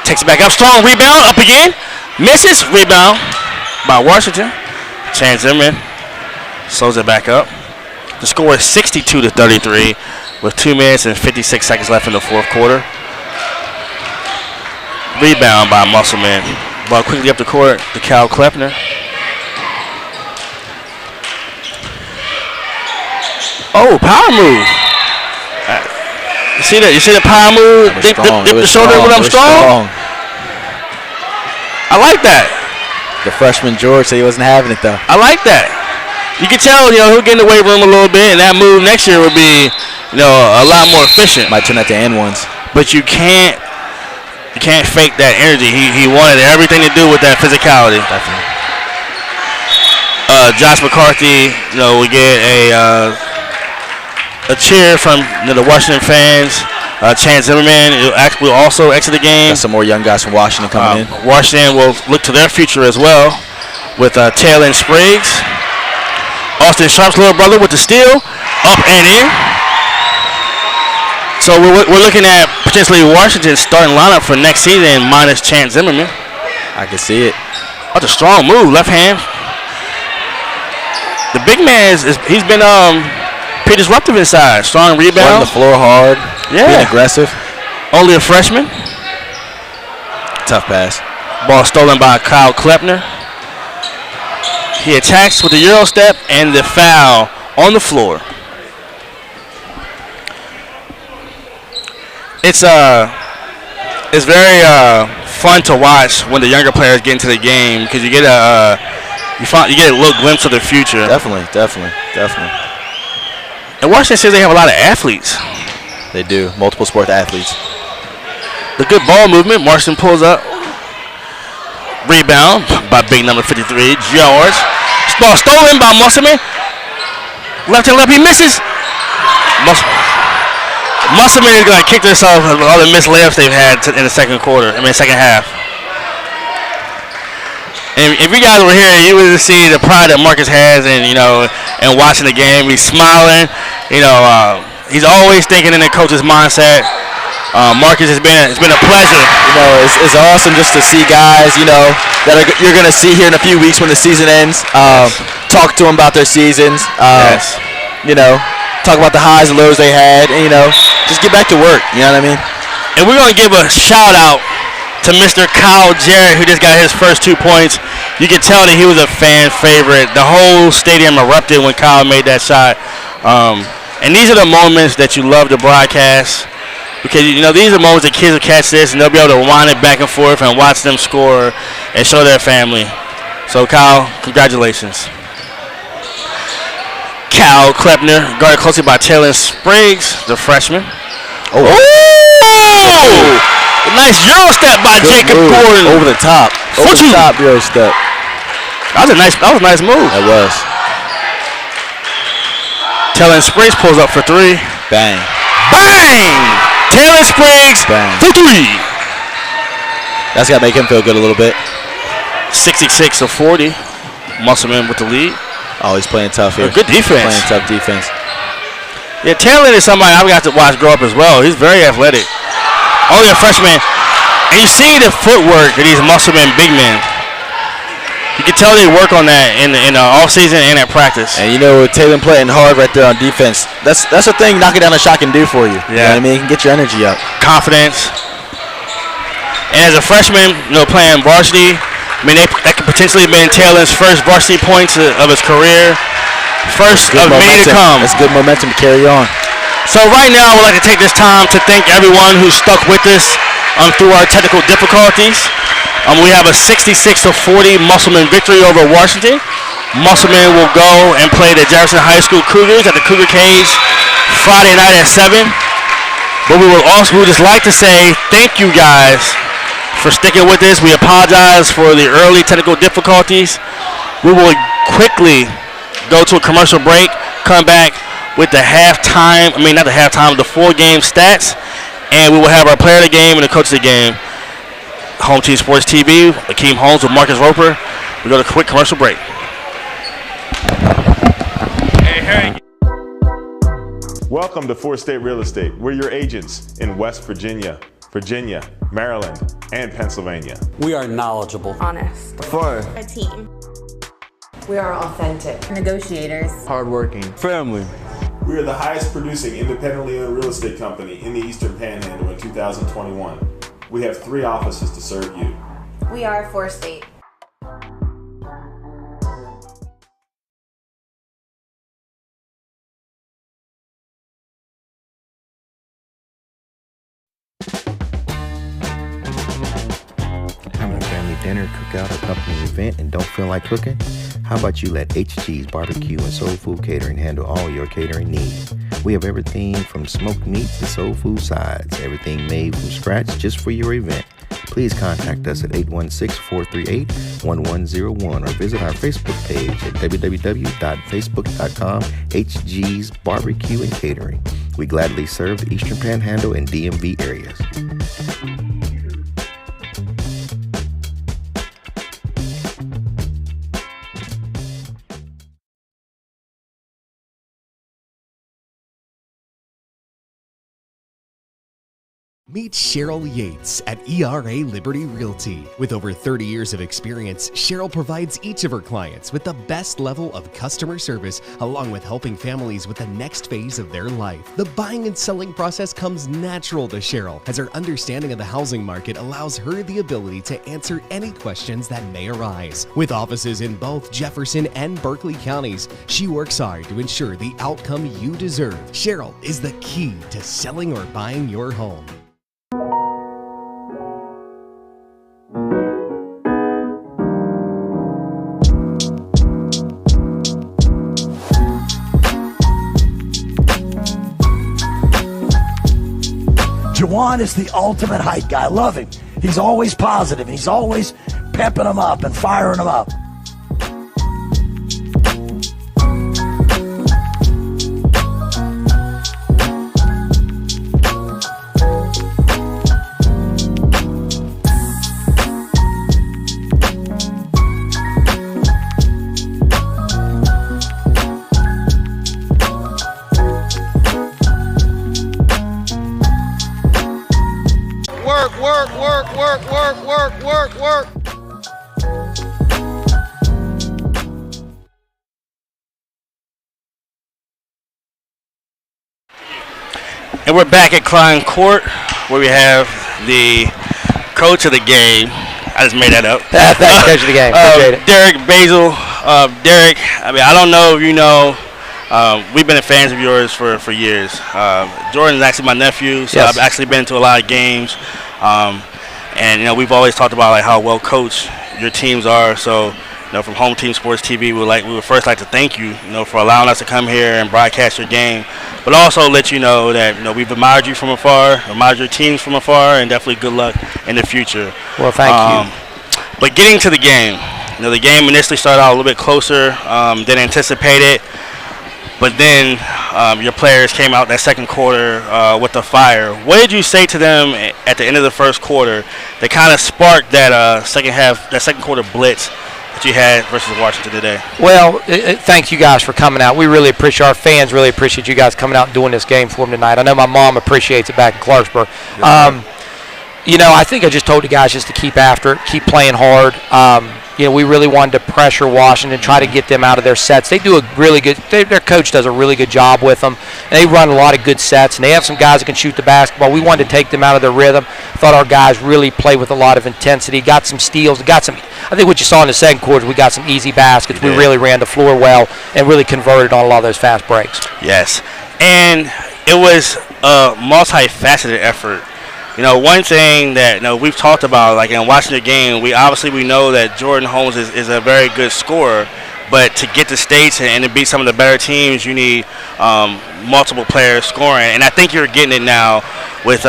Takes it back up. Strong rebound. Up again. Misses. Rebound by Washington. Chance Zimmerman slows it back up. The score is 62-33 with 2 minutes and 56 seconds left in the fourth quarter. Rebound by Musselman. Ball quickly up the court to Cal Klepner. Oh, power move. You see that? You see the power move? Dip the shoulder when I'm strong. I like that. The freshman George said he wasn't having it though. I like that. You can tell, he'll get in the weight room a little bit, and that move next year will be, a lot more efficient. Might turn that to N-ones. But you can't fake that energy. He wanted everything to do with that physicality. Definitely. Josh McCarthy, we get a cheer from the Washington fans. Chance Zimmerman will also exit the game. Got some more young guys from Washington coming in. Washington will look to their future as well with Taylor and Spriggs. Austin Sharp's little brother with the steal. Up and in. So we're looking at potentially Washington's starting lineup for next season minus Chance Zimmerman. I can see it. That's a strong move. Left hand. The big man he's been pretty disruptive inside. Strong rebound. Running the floor hard. Yeah. Being aggressive. Only a freshman. Tough pass. Ball stolen by Kyle Klepner. He attacks with the Euro step and the foul on the floor. It's very fun to watch when the younger players get into the game because you get a little glimpse of the future. Definitely. And Washington says they have a lot of athletes. They do. Multiple sport athletes. The good ball movement. Marston pulls up. Rebound by big number 53, George. Ball stolen by Musselman. Left hand left, he misses. Musselman is going to kick themselves for all the missed layups they've had in the second half. And if you guys were here, you would see the pride that Marcus has and watching the game. He's smiling. He's always thinking in the coach's mindset. Marcus, it's been a pleasure. It's awesome just to see guys, that you're gonna see here in a few weeks when the season ends. Talk to them about their seasons. Yes. Talk about the highs and lows they had, and just get back to work. You know what I mean? And we're gonna give a shout out to Mr. Kyle Jarrett, who just got his first 2 points. You can tell that he was a fan favorite. The whole stadium erupted when Kyle made that shot. And these are the moments that you love to broadcast. Because, these are moments that kids will catch this and they'll be able to wind it back and forth and watch them score and show their family. So, Kyle, congratulations. Cal Klepner, guarded closely by Taylor Spriggs, the freshman. Oh! A nice Euro step by Jacob Gordon. Over the top. Over the top Euro step. That was a nice move. That was. Taylor Spriggs pulls up for 3. Bang. Bang! Taylor Spriggs Bang. for three. That's got to make him feel good a little bit. 66-40. Musselman with the lead. Oh, he's playing tough here. Good defense. Playing tough defense. Yeah, Taylor is somebody I've got to watch grow up as well. He's very athletic. Only a freshman. And you see the footwork of these Musselman big men. You can tell they work on that in the offseason and at practice. And you know, Taylor playing hard right there on defense. That's the thing knocking down a shot can do for you. Yeah. You know what I mean? It can get your energy up. Confidence. And as a freshman, playing varsity, I mean, that could potentially have been Taylor's first varsity points of his career. First of many to come. That's good momentum to carry on. So right now, I would like to take this time to thank everyone who stuck with us through our technical difficulties. We have a 66-40 Musselman victory over Washington. Musselman will go and play the Jefferson High School Cougars at the Cougar Cage Friday night at 7. But we would just like to say thank you guys for sticking with us. We apologize for the early technical difficulties. We will quickly go to a commercial break, come back with the the full game stats, and we will have our player of the game and the coach of the game. Home Team Sports TV, Akeem Holmes with Marcus Roper. We go to a quick commercial break. Welcome to Four State Real Estate. We're your agents in West Virginia, Maryland, and Pennsylvania. We are knowledgeable. Honest. Fun. A team. We are authentic. Negotiators. Hardworking. Family. We are the highest producing independently owned real estate company in the Eastern Panhandle in 2021. We have 3 offices to serve you. We are Four State. Having a family dinner, cookout, or company event and don't feel like cooking? How about you let HG's Barbecue and Soul Food Catering handle all your catering needs? We have everything from smoked meats to soul food sides, everything made from scratch just for your event. Please contact us at 816-438-1101 or visit our Facebook page at www.facebook.com/HG's Barbecue and Catering. We gladly serve the Eastern Panhandle and DMV areas. Meet Cheryl Yates at ERA Liberty Realty. With over 30 years of experience, Cheryl provides each of her clients with the best level of customer service, along with helping families with the next phase of their life. The buying and selling process comes natural to Cheryl, as her understanding of the housing market allows her the ability to answer any questions that may arise. With offices in both Jefferson and Berkeley counties, she works hard to ensure the outcome you deserve. Cheryl is the key to selling or buying your home. Juwan is the ultimate hype guy. I love him. He's always positive. He's always pepping them up and firing them up. Work. And we're back at Klein Court, where we have the coach of the game. I just made that up. Thanks, coach of the game. Appreciate it. Derek Basil. Derek, I mean, I don't know if you know, we've been fans of yours for years. Jordan is actually my nephew, so Yes. I've actually been to a lot of games. And, you know, we've always talked about, like, how well coached your teams are. So, you know, from Home Team Sports TV, we would first like to thank you, you know, for allowing us to come here and broadcast your game. But also let you know that, you know, we've admired you from afar, admired your teams from afar, and definitely good luck in the future. Well, thank you. But getting to the game, you know, the game initially started out a little bit closer than anticipated. But then your players came out that second quarter with the fire. What did you say to them at the end of the first quarter that kind of sparked that second quarter blitz that you had versus Washington today? Well, thank you guys for coming out. We really appreciate, our fans really appreciate you guys coming out and doing this game for them tonight. I know my mom appreciates it back in Clarksburg. I think I just told the guys just to keep after it, keep playing hard. We really wanted to pressure Washington, try to get them out of their sets. They do a really good – their coach does a really good job with them. And they run a lot of good sets, and they have some guys that can shoot the basketball. We wanted to take them out of their rhythm. Thought our guys really played with a lot of intensity, got some steals, I think what you saw in the second quarter, we got some easy baskets. We really ran the floor well and really converted on a lot of those fast breaks. Yes, and it was a multifaceted effort. One thing that we've talked about, like in watching the game, we know that Jordan Holmes is a very good scorer, but to get to states and to beat some of the better teams, you need multiple players scoring, and I think you're getting it now with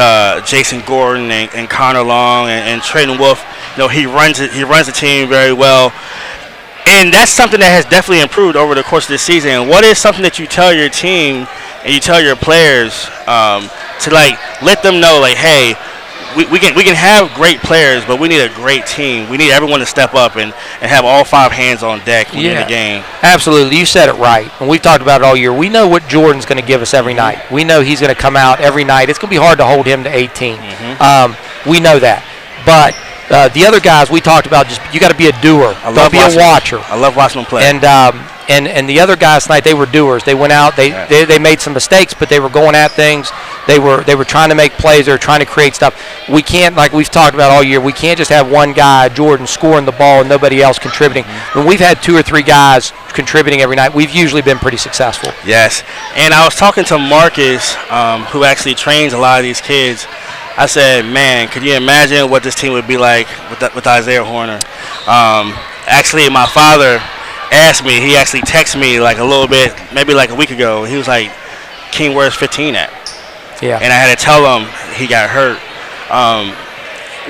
Jason Gordon and Connor Long and Trayton Wolf. He runs the team very well, and that's something that has definitely improved over the course of the season. What is something that you tell your team and you tell your players to let them know, hey, we can have great players, but we need a great team. We need everyone to step up and have all five hands on deck when you're in the game. Absolutely. You said it right. And we've talked about it all year. We know what Jordan's going to give us every night. We know he's going to come out every night. It's going to be hard to hold him to 18. We know that. But the other guys we talked about, just you got to be a doer. Don't be a watcher. I love watching them play. And the other guys tonight, they were doers. They went out. They made some mistakes, but they were going at things. They were trying to make plays. They were trying to create stuff. We can't, like we've talked about all year, we can't just have one guy, Jordan, scoring the ball and nobody else contributing. When we've had 2 or 3 guys contributing every night, we've usually been pretty successful. Yes. And I was talking to Marcus, who actually trains a lot of these kids. I said, man, could you imagine what this team would be like with Isaiah Horner? Actually, my father asked me, he actually texted me like a little bit, maybe like a week ago. He was like, King, where's 15 at? Yeah. And I had to tell him he got hurt.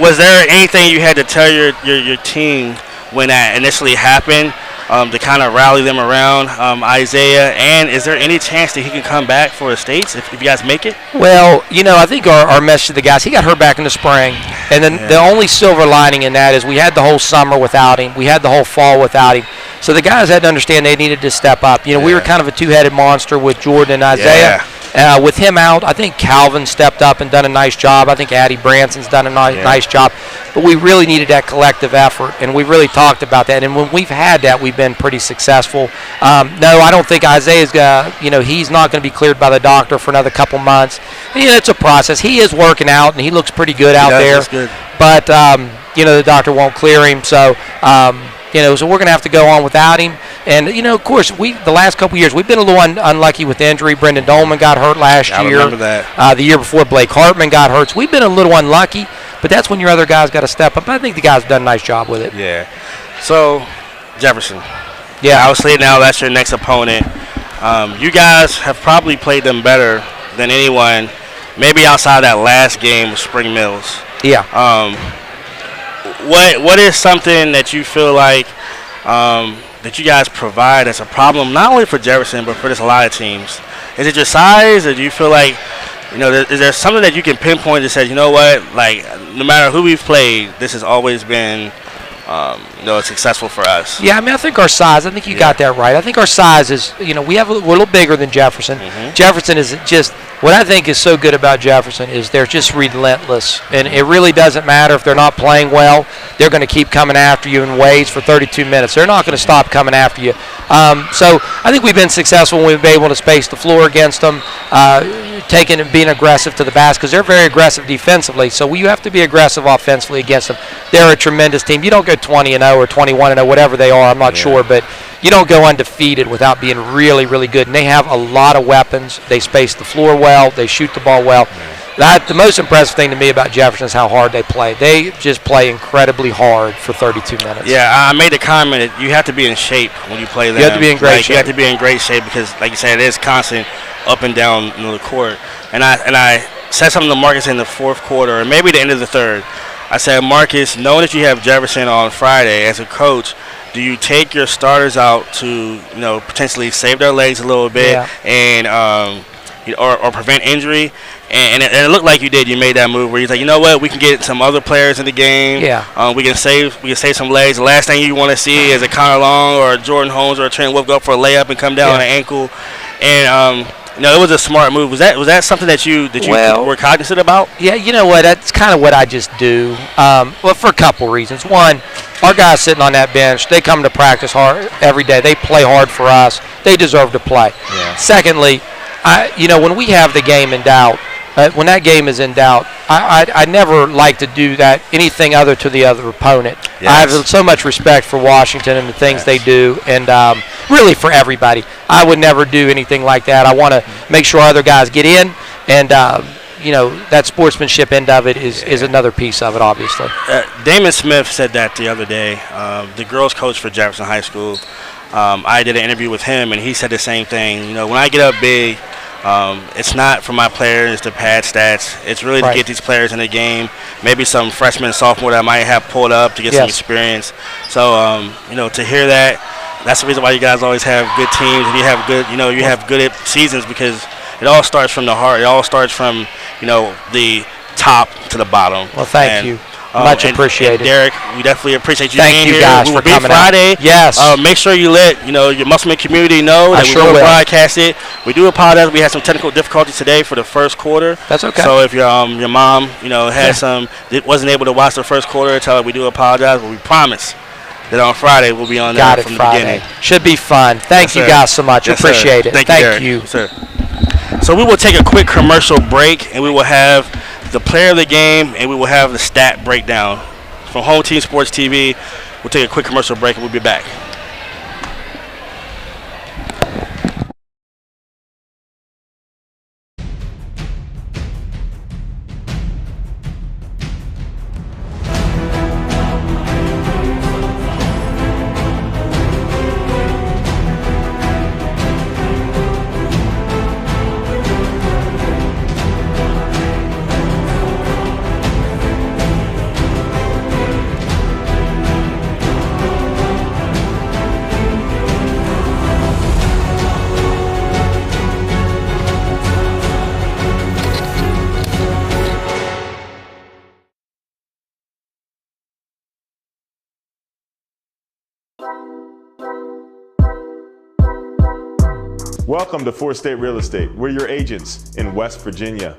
Was there anything you had to tell your team when that initially happened to kind of rally them around Isaiah? And is there any chance that he can come back for the States if you guys make it? Well, I think our message to the guys, he got hurt back in the spring. And then the only silver lining in that is we had the whole summer without him. We had the whole fall without him. So the guys had to understand they needed to step up. We were kind of a two-headed monster with Jordan and Isaiah. With him out, I think Calvin stepped up and done a nice job. I think Addie Branson's done a nice job. But we really needed that collective effort, and we really talked about that. And when we've had that, we've been pretty successful. No, I don't think Isaiah's he's not going to be cleared by the doctor for another couple months. It's a process. He is working out, and he looks pretty good out there. Good. But, the doctor won't clear him. So, so we're going to have to go on without him. And, of course, the last couple of years, we've been a little unlucky with injury. Brendan Dolman got hurt last year. I remember that. The year before, Blake Hartman got hurt. So we've been a little unlucky, but that's when your other guys got to step up. I think the guys have done a nice job with it. Yeah. So, Jefferson. Yeah. Obviously, now that's your next opponent. You guys have probably played them better than anyone, maybe outside that last game with Spring Mills. Yeah. What is something that you feel like that you guys provide as a problem, not only for Jefferson, but for just a lot of teams? Is it your size, or do you feel like, is there something that you can pinpoint that says, no matter who we've played, this has always been, successful for us? Yeah, I think our size, I think you got that right. I think our size is, we're a little bigger than Jefferson. Jefferson is just, what I think is so good about Jefferson is they're just relentless. And it really doesn't matter if they're not playing well. They're going to keep coming after you in waves for 32 minutes. They're not going to stop coming after you. So I think we've been successful when we've been able to space the floor against them, taking and being aggressive to the basket, because they're very aggressive defensively. So you have to be aggressive offensively against them. They're a tremendous team. You don't go 20-0 or 21-0, whatever they are, I'm not sure, but you don't go undefeated without being really, really good. And they have a lot of weapons. They space the floor well. They shoot the ball well. The most impressive thing to me about Jefferson is how hard they play. They just play incredibly hard for 32 minutes. Yeah, I made a comment that you have to be in shape when you play them. You have to be in great shape. You have to be in great shape because, like you said, it is constant up and down the court. And I said something to Marcus in the fourth quarter, or maybe the end of the third. I said, Marcus, knowing that you have Jefferson on Friday as a coach, do you take your starters out to, potentially save their legs a little bit and or prevent injury? And it looked like you did. You made that move where you're like, you know what, we can get some other players in the game. Yeah. We can save some legs. The last thing you want to see is a Connor Long or a Jordan Holmes or a Trent Wolf go for a layup and come down on an ankle. And it was a smart move. Was that something that you were cognizant about? Yeah, you know what? That's kind of what I just do. Well, for a couple reasons. One, our guys sitting on that bench, they come to practice hard every day. They play hard for us. They deserve to play. Yeah. Secondly, when we have the game in doubt, when that game is in doubt, I never like to do that anything other to the other opponent. Yes. I have so much respect for Washington and the things they do, and really for everybody. I would never do anything like that. I want to make sure other guys get in, and that sportsmanship end of it is another piece of it, obviously. Damon Smith said that the other day, the girls coach for Jefferson High School. I did an interview with him, and he said the same thing. When I get up big, it's not for my players to pad stats. It's really to get these players in the game. Maybe some freshmen and sophomore that I might have pulled up to get some experience. So, to hear that, that's the reason why you guys always have good teams and you have good, you have good seasons, because it all starts from the heart. It all starts from, the top to the bottom. Well, thank you. Much appreciated. And Derek, we definitely appreciate you being here. Thank you guys for coming Friday. out. Yes. Make sure you let your Musselman community know that we will broadcast it. We do apologize. We had some technical difficulties today for the first quarter. That's okay. So if your mom wasn't able to watch the first quarter, tell her we do apologize. But we promise that on Friday we'll be on there from the beginning. Should be fun. Thank you guys so much. Yes, appreciate it. Thank you. Yes, sir. So we will take a quick commercial break, and we will have the player of the game, and we will have the stat breakdown from Home Team Sports TV. We'll take a quick commercial break, and we'll be back. Welcome to 4 State Real Estate. We're your agents in West Virginia,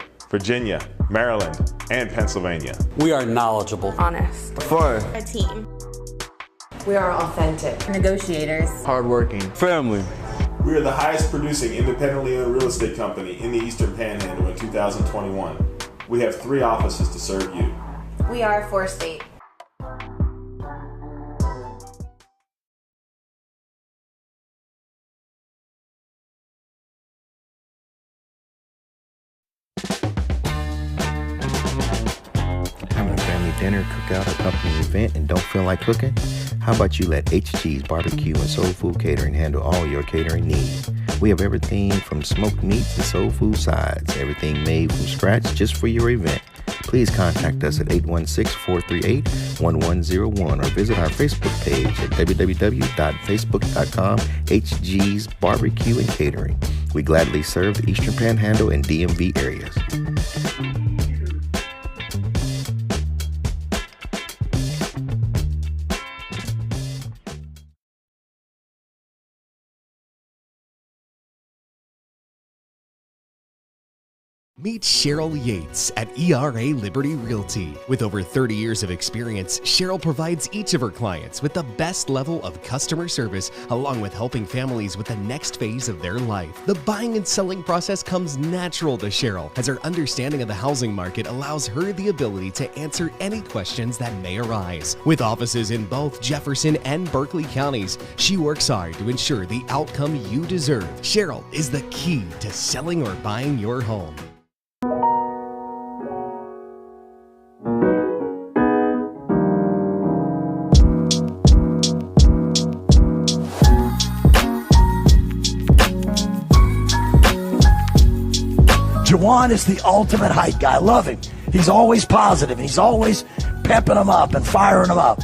Maryland, and Pennsylvania. We are knowledgeable, Honest. fun, A team. We are authentic. Negotiators. hardworking, family. We are the highest producing independently owned real estate company in the Eastern Panhandle in 2021. We have 3 offices to serve you. We are 4 State. Having a family dinner, cookout, or company event and don't feel like cooking? How about you let HG's Barbecue and Soul Food Catering handle all your catering needs? We have everything from smoked meats to soul food sides, everything made from scratch just for your event. Please contact us at 816-438-1101 or visit our Facebook page at www.facebook.com HG's Barbecue and Catering. We gladly serve the Eastern Panhandle and DMV areas. Meet Cheryl Yates at ERA Liberty Realty. With over 30 years of experience, Cheryl provides each of her clients with the best level of customer service, along with helping families with the next phase of their life. The buying and selling process comes natural to Cheryl, as her understanding of the housing market allows her the ability to answer any questions that may arise. With offices in both Jefferson and Berkeley counties, she works hard to ensure the outcome you deserve. Cheryl is the key to selling or buying your home. Juwan is the ultimate hype guy. I love him. He's always positive. He's always pepping them up and firing them up.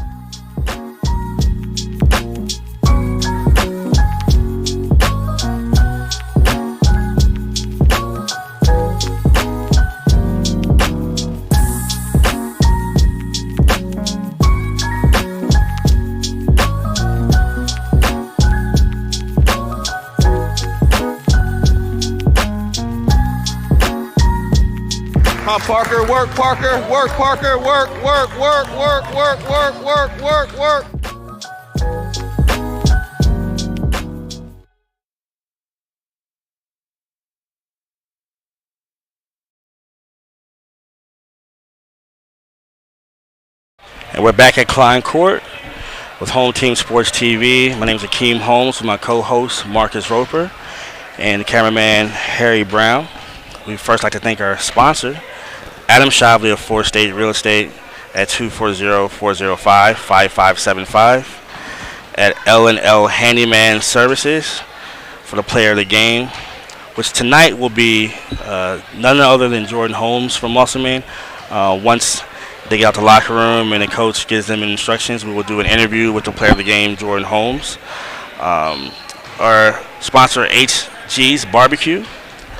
Parker, work, Parker, work, Parker, work, work, work, work, work, work, work, work, work. And we're back at Klein Court with Home Team Sports TV. My name is Akeem Holmes with my co-host Marcus Roper and the cameraman Harry Brown. We'd first like to thank our sponsor, Adam Shavely of 4 State Real Estate at 240-405-5575. At L&L Handyman Services for the player of the game, which tonight will be none other than Jordan Holmes from Musselman. Once they get out the locker room and the coach gives them instructions, we will do an interview with the player of the game, Jordan Holmes. Our sponsor, HG's Barbecue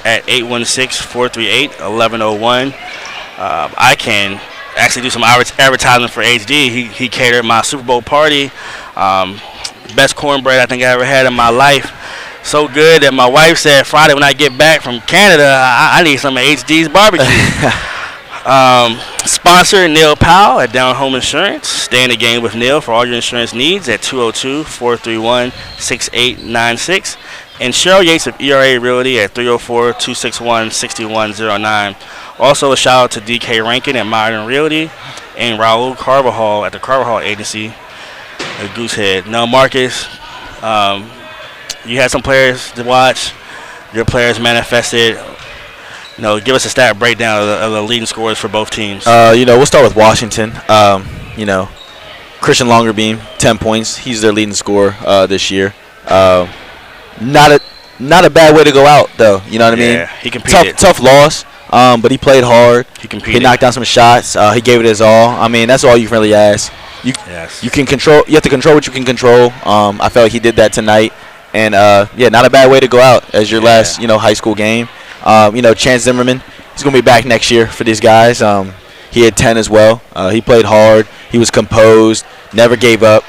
at 816-438-1101. I can actually do some advertising for HD. He catered my Super Bowl party. Best cornbread I think I ever had in my life. So good that my wife said Friday when I get back from Canada, I need some of HD's barbecue. Sponsor Neil Powell at Down Home Insurance. Stay in the game with Neil for all your insurance needs at 202-431-6896. And Cheryl Yates of ERA Realty at 304-261-6109. Also a shout out to DK Rankin at Modern Realty and Raul Carvajal at the Carvajal Agency at Goosehead. Now, Marcus, you had some players to watch. Your players manifested. Give us a stat breakdown of the leading scorers for both teams. We'll start with Washington. Christian Longerbeam, 10 points. He's their leading scorer this year. Not a bad way to go out, though. You know what I mean? Yeah, he competed. Tough loss, but he played hard. He competed. He knocked down some shots. He gave it his all. I mean, that's all you can really ask. You can control. You have to control what you can control. I felt like he did that tonight, and not a bad way to go out as your last high school game. Chance Zimmerman, he's gonna be back next year for these guys. He had 10 as well. He played hard. He was composed. Never gave up.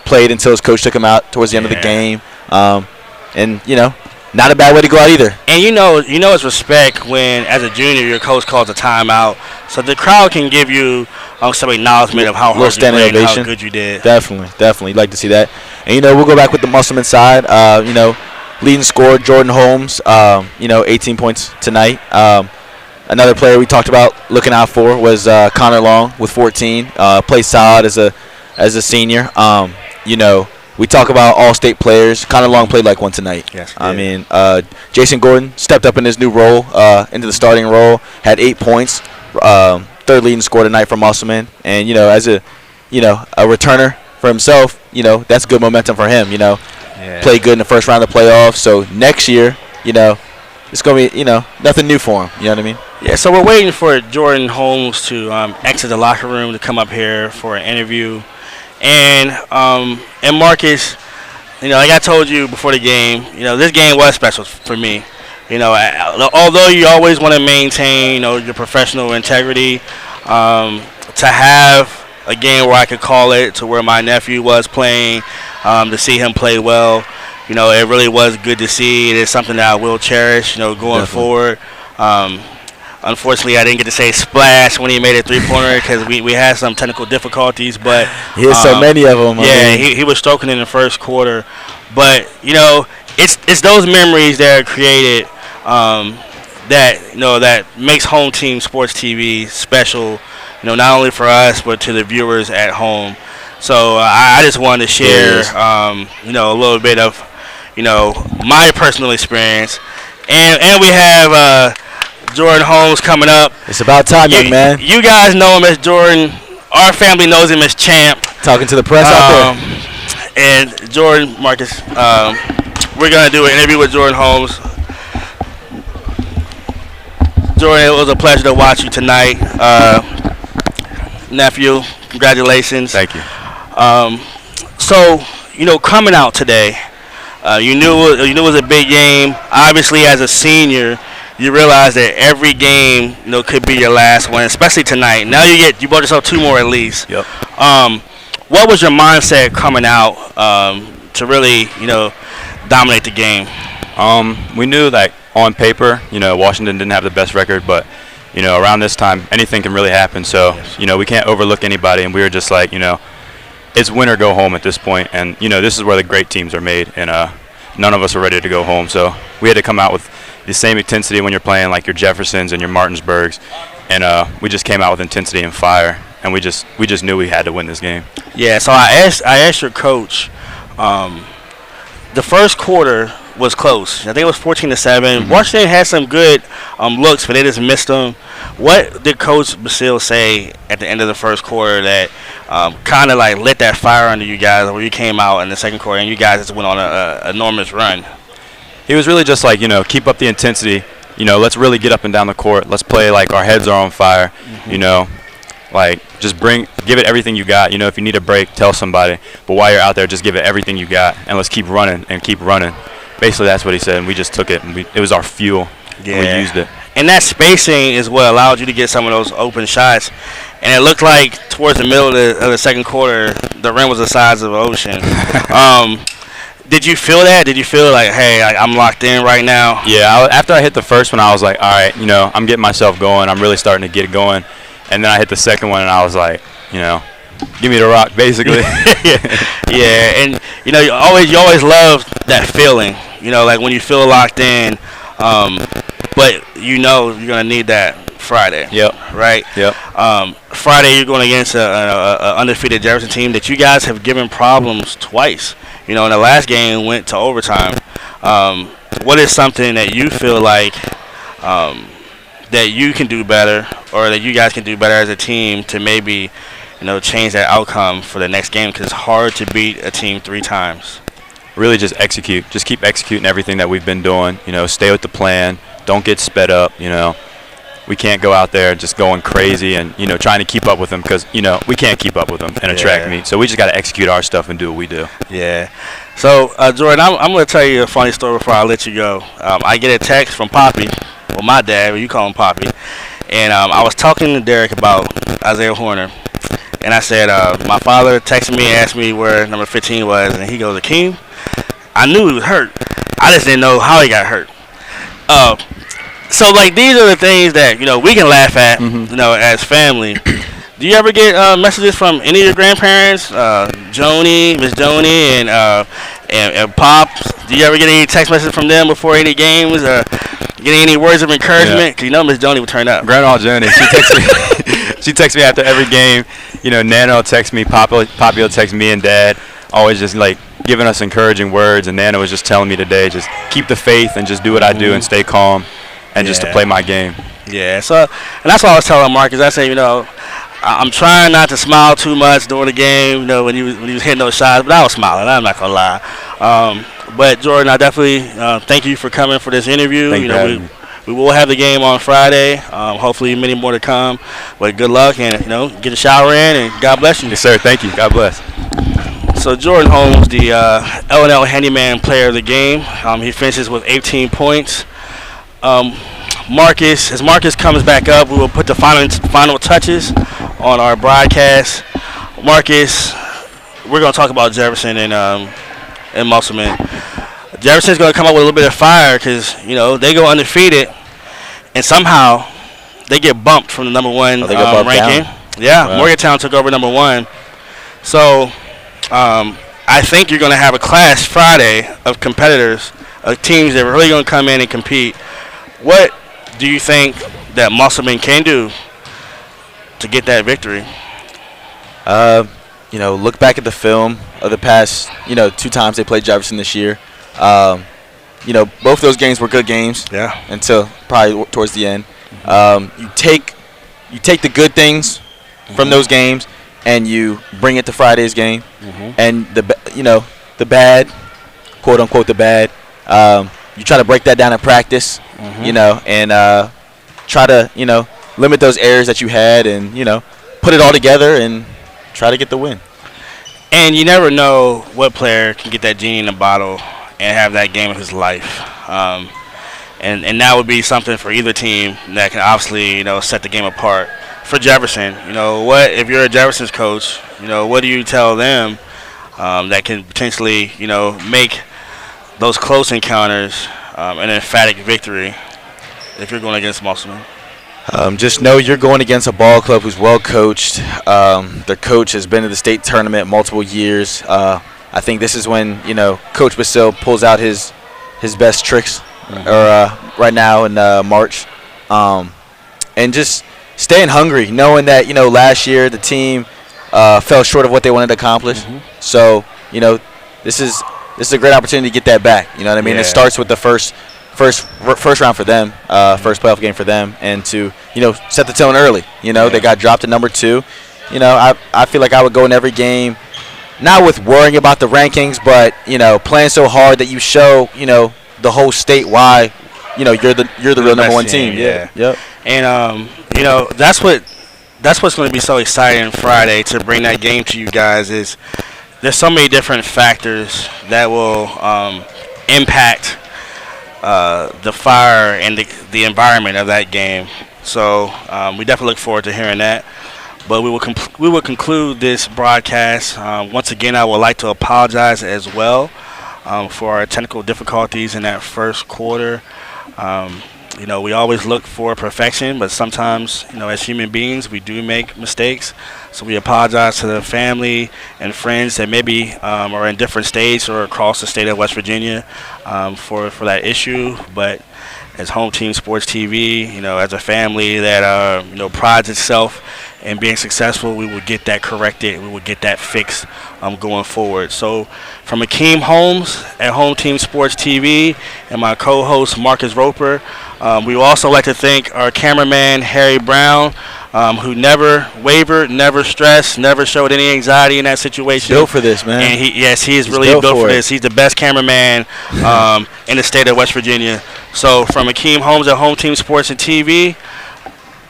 Played until his coach took him out towards the end of the game. Not a bad way to go out either. And it's respect when, as a junior, your coach calls a timeout, so the crowd can give you some acknowledgement of how hard you played and how good you did. Definitely, like to see that. And we'll go back with the Musselman side. Leading scorer Jordan Holmes, 18 points tonight. Another player we talked about looking out for was Connor Long with 14. Played solid as a senior. We talk about all-state players. Connor Long played like one tonight. Yes. I mean, Jason Gordon stepped up in his new role, into the starting role, had 8 points, third leading scorer tonight for Musselman. And, as a returner for himself, that's good momentum for him, Played good in the first round of the playoffs. So next year, it's going to be, nothing new for him. You know what I mean? Yeah, so we're waiting for Jordan Holmes to exit the locker room to come up here for an interview. And Marcus, like I told you before the game, this game was special for me. Although you always want to maintain, your professional integrity, to have a game where I could call it to where my nephew was playing, to see him play well, it really was good to see. It is something that I will cherish, going forward. Unfortunately, I didn't get to say splash when he made a three-pointer because we had some technical difficulties. But he had so many of them. Yeah, he was stroking in the first quarter. But, it's those memories that are created that makes Home Team Sports TV special, not only for us but to the viewers at home. So I just wanted to share, a little bit of, my personal experience. And we have Jordan Holmes coming up. It's about time, young man. You guys know him as Jordan. Our family knows him as Champ. Talking to the press out there. And Jordan, Marcus, we're going to do an interview with Jordan Holmes. Jordan, it was a pleasure to watch you tonight. nephew. Congratulations. Thank you. So, coming out today, you knew it was a big game. Obviously, as a senior, you realize that every game, could be your last one, especially tonight. Now you bought yourself 2 more at least. Yep. What was your mindset coming out to really, dominate the game? We knew that on paper, Washington didn't have the best record, but around this time, anything can really happen. So, we can't overlook anybody, and we were just like, it's win or go home at this point. And, this is where the great teams are made, and none of us are ready to go home. So we had to come out with the same intensity when you're playing like your Jeffersons and your Martinsburgs, and we just came out with intensity and fire, and we just knew we had to win this game. Yeah, so I asked your coach, the first quarter was close. I think it was 14-7. Mm-hmm. Washington had some good looks, but they just missed them. What did Coach Basile say at the end of the first quarter that kind of like lit that fire under you guys, where you came out in the second quarter and you guys just went on an enormous run? He was really just like, keep up the intensity. Let's really get up and down the court. Let's play like our heads are on fire. Mm-hmm. Like just give it everything you got. If you need a break, tell somebody. But while you're out there, just give it everything you got, and let's keep running and keep running. Basically, that's what he said, and we just took it, and it was our fuel. Yeah. And we used it. And that spacing is what allowed you to get some of those open shots. And it looked like towards the middle of the second quarter, the rim was the size of an ocean. Did you feel that? Did you feel like, hey, I'm locked in right now? Yeah, after I hit the first one, I was like, all right, I'm getting myself going. I'm really starting to get it going. And then I hit the second one, and I was like, give me the rock, basically. Yeah, and you always love that feeling. Like when you feel locked in, but you're gonna need that Friday. Yep. Right. Yep. Friday you're going against a undefeated Jefferson team that you guys have given problems twice. In the last game went to overtime. What is something that you feel like that you can do better, or that you guys can do better as a team to maybe change that outcome for the next game? Because it's hard to beat a team 3 times. Really just execute. Just keep executing everything that we've been doing. Stay with the plan. Don't get sped up. We can't go out there just going crazy and, trying to keep up with them, because, we can't keep up with them in a track meet. So we just got to execute our stuff and do what we do. Yeah. So, Jordan, I'm going to tell you a funny story before I let you go. I get a text from Poppy, or my dad, or you call him Poppy, and I was talking to Derek about Isaiah Horner. And I said, my father texted me and asked me where number 15 was, and he goes, Akeem, I knew he was hurt. I just didn't know how he got hurt. So, like, these are the things that, we can laugh at, as family. Do you ever get messages from any of your grandparents, Joni, Miss Joni, and Pop? Do you ever get any text messages from them before any games, or get any words of encouragement? Because Miss Joni would turn up. Grandma Joni, she texts me. She texts me after every game. Nana will text me. Poppy will text me and Dad. Always just like giving us encouraging words. And Nana was just telling me today, just keep the faith and just do what I do and stay calm, and just to play my game. Yeah. So, and that's what I was telling Marcus. I say, I'm trying not to smile too much during the game. When he was hitting those shots, but I was smiling. I'm not gonna lie. But Jordan, I definitely thank you for coming for this interview. Thank you. We will have the game on Friday. Hopefully, many more to come. But good luck, and get a shower in, and God bless you. Yes, sir. Thank you. God bless. So Jordan Holmes, the L&L Handyman Player of the game, he finishes with 18 points. As Marcus comes back up, we will put the final touches on our broadcast. Marcus, we're going to talk about Jefferson and Musselman. Jefferson's going to come up with a little bit of fire because, they go undefeated, and somehow they get bumped from the number 1 ranking. Down. Yeah, wow. Morgantown took over number 1. So I think you're going to have a class Friday of competitors, of teams that are really going to come in and compete. What do you think that Musselman can do to get that victory? Look back at the film of the past, 2 times they played Jefferson this year. Both those games were good games. Yeah. Until probably towards the end. You take the good things from those games and you bring it to Friday's game. And the bad, quote unquote the bad, you try to break that down in practice. And try to limit those errors that you had, and put it all together and try to get the win. And you never know what player can get that genie in the bottle and have that game of his life. And that would be something for either team that can obviously, set the game apart. For Jefferson, what if you're a Jefferson's coach, what do you tell them that can potentially, make those close encounters an emphatic victory if you're going against Musselman? Just know you're going against a ball club who's well coached. Their coach has been to the state tournament multiple years. I think this is when Coach Basil pulls out his best tricks, right now in March, and just staying hungry, knowing that last year the team fell short of what they wanted to accomplish. So this is a great opportunity to get that back. You know what I mean? Yeah. It starts with the first round for them, first playoff game for them, and to set the tone early. They got dropped to number 2. I feel like I would go in every game, not with worrying about the rankings, but playing so hard that you show the whole state why you're the real number 1 team. Yeah. Yep. And that's what's going to be so exciting Friday to bring that game to you guys. Is there's so many different factors that will impact the fire and the environment of that game. So we definitely look forward to hearing that. But we will conclude this broadcast. Once again, I would like to apologize as well for our technical difficulties in that first quarter. We always look for perfection, but sometimes, as human beings, we do make mistakes. So we apologize to the family and friends that maybe are in different states or across the state of West Virginia for that issue. But as Home Team Sports TV, as a family that prides itself in being successful, we will get that corrected. We will get that fixed going forward. So from Akeem Holmes at Home Team Sports TV and my co-host Marcus Roper, we would also like to thank our cameraman Harry Brown, who never wavered, never stressed, never showed any anxiety in that situation. Built for this, man. And he is really built for this. He's the best cameraman in the state of West Virginia. So from Akeem Holmes at Home Team Sports and TV,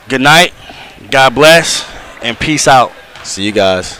good night, God bless, and peace out. See you guys.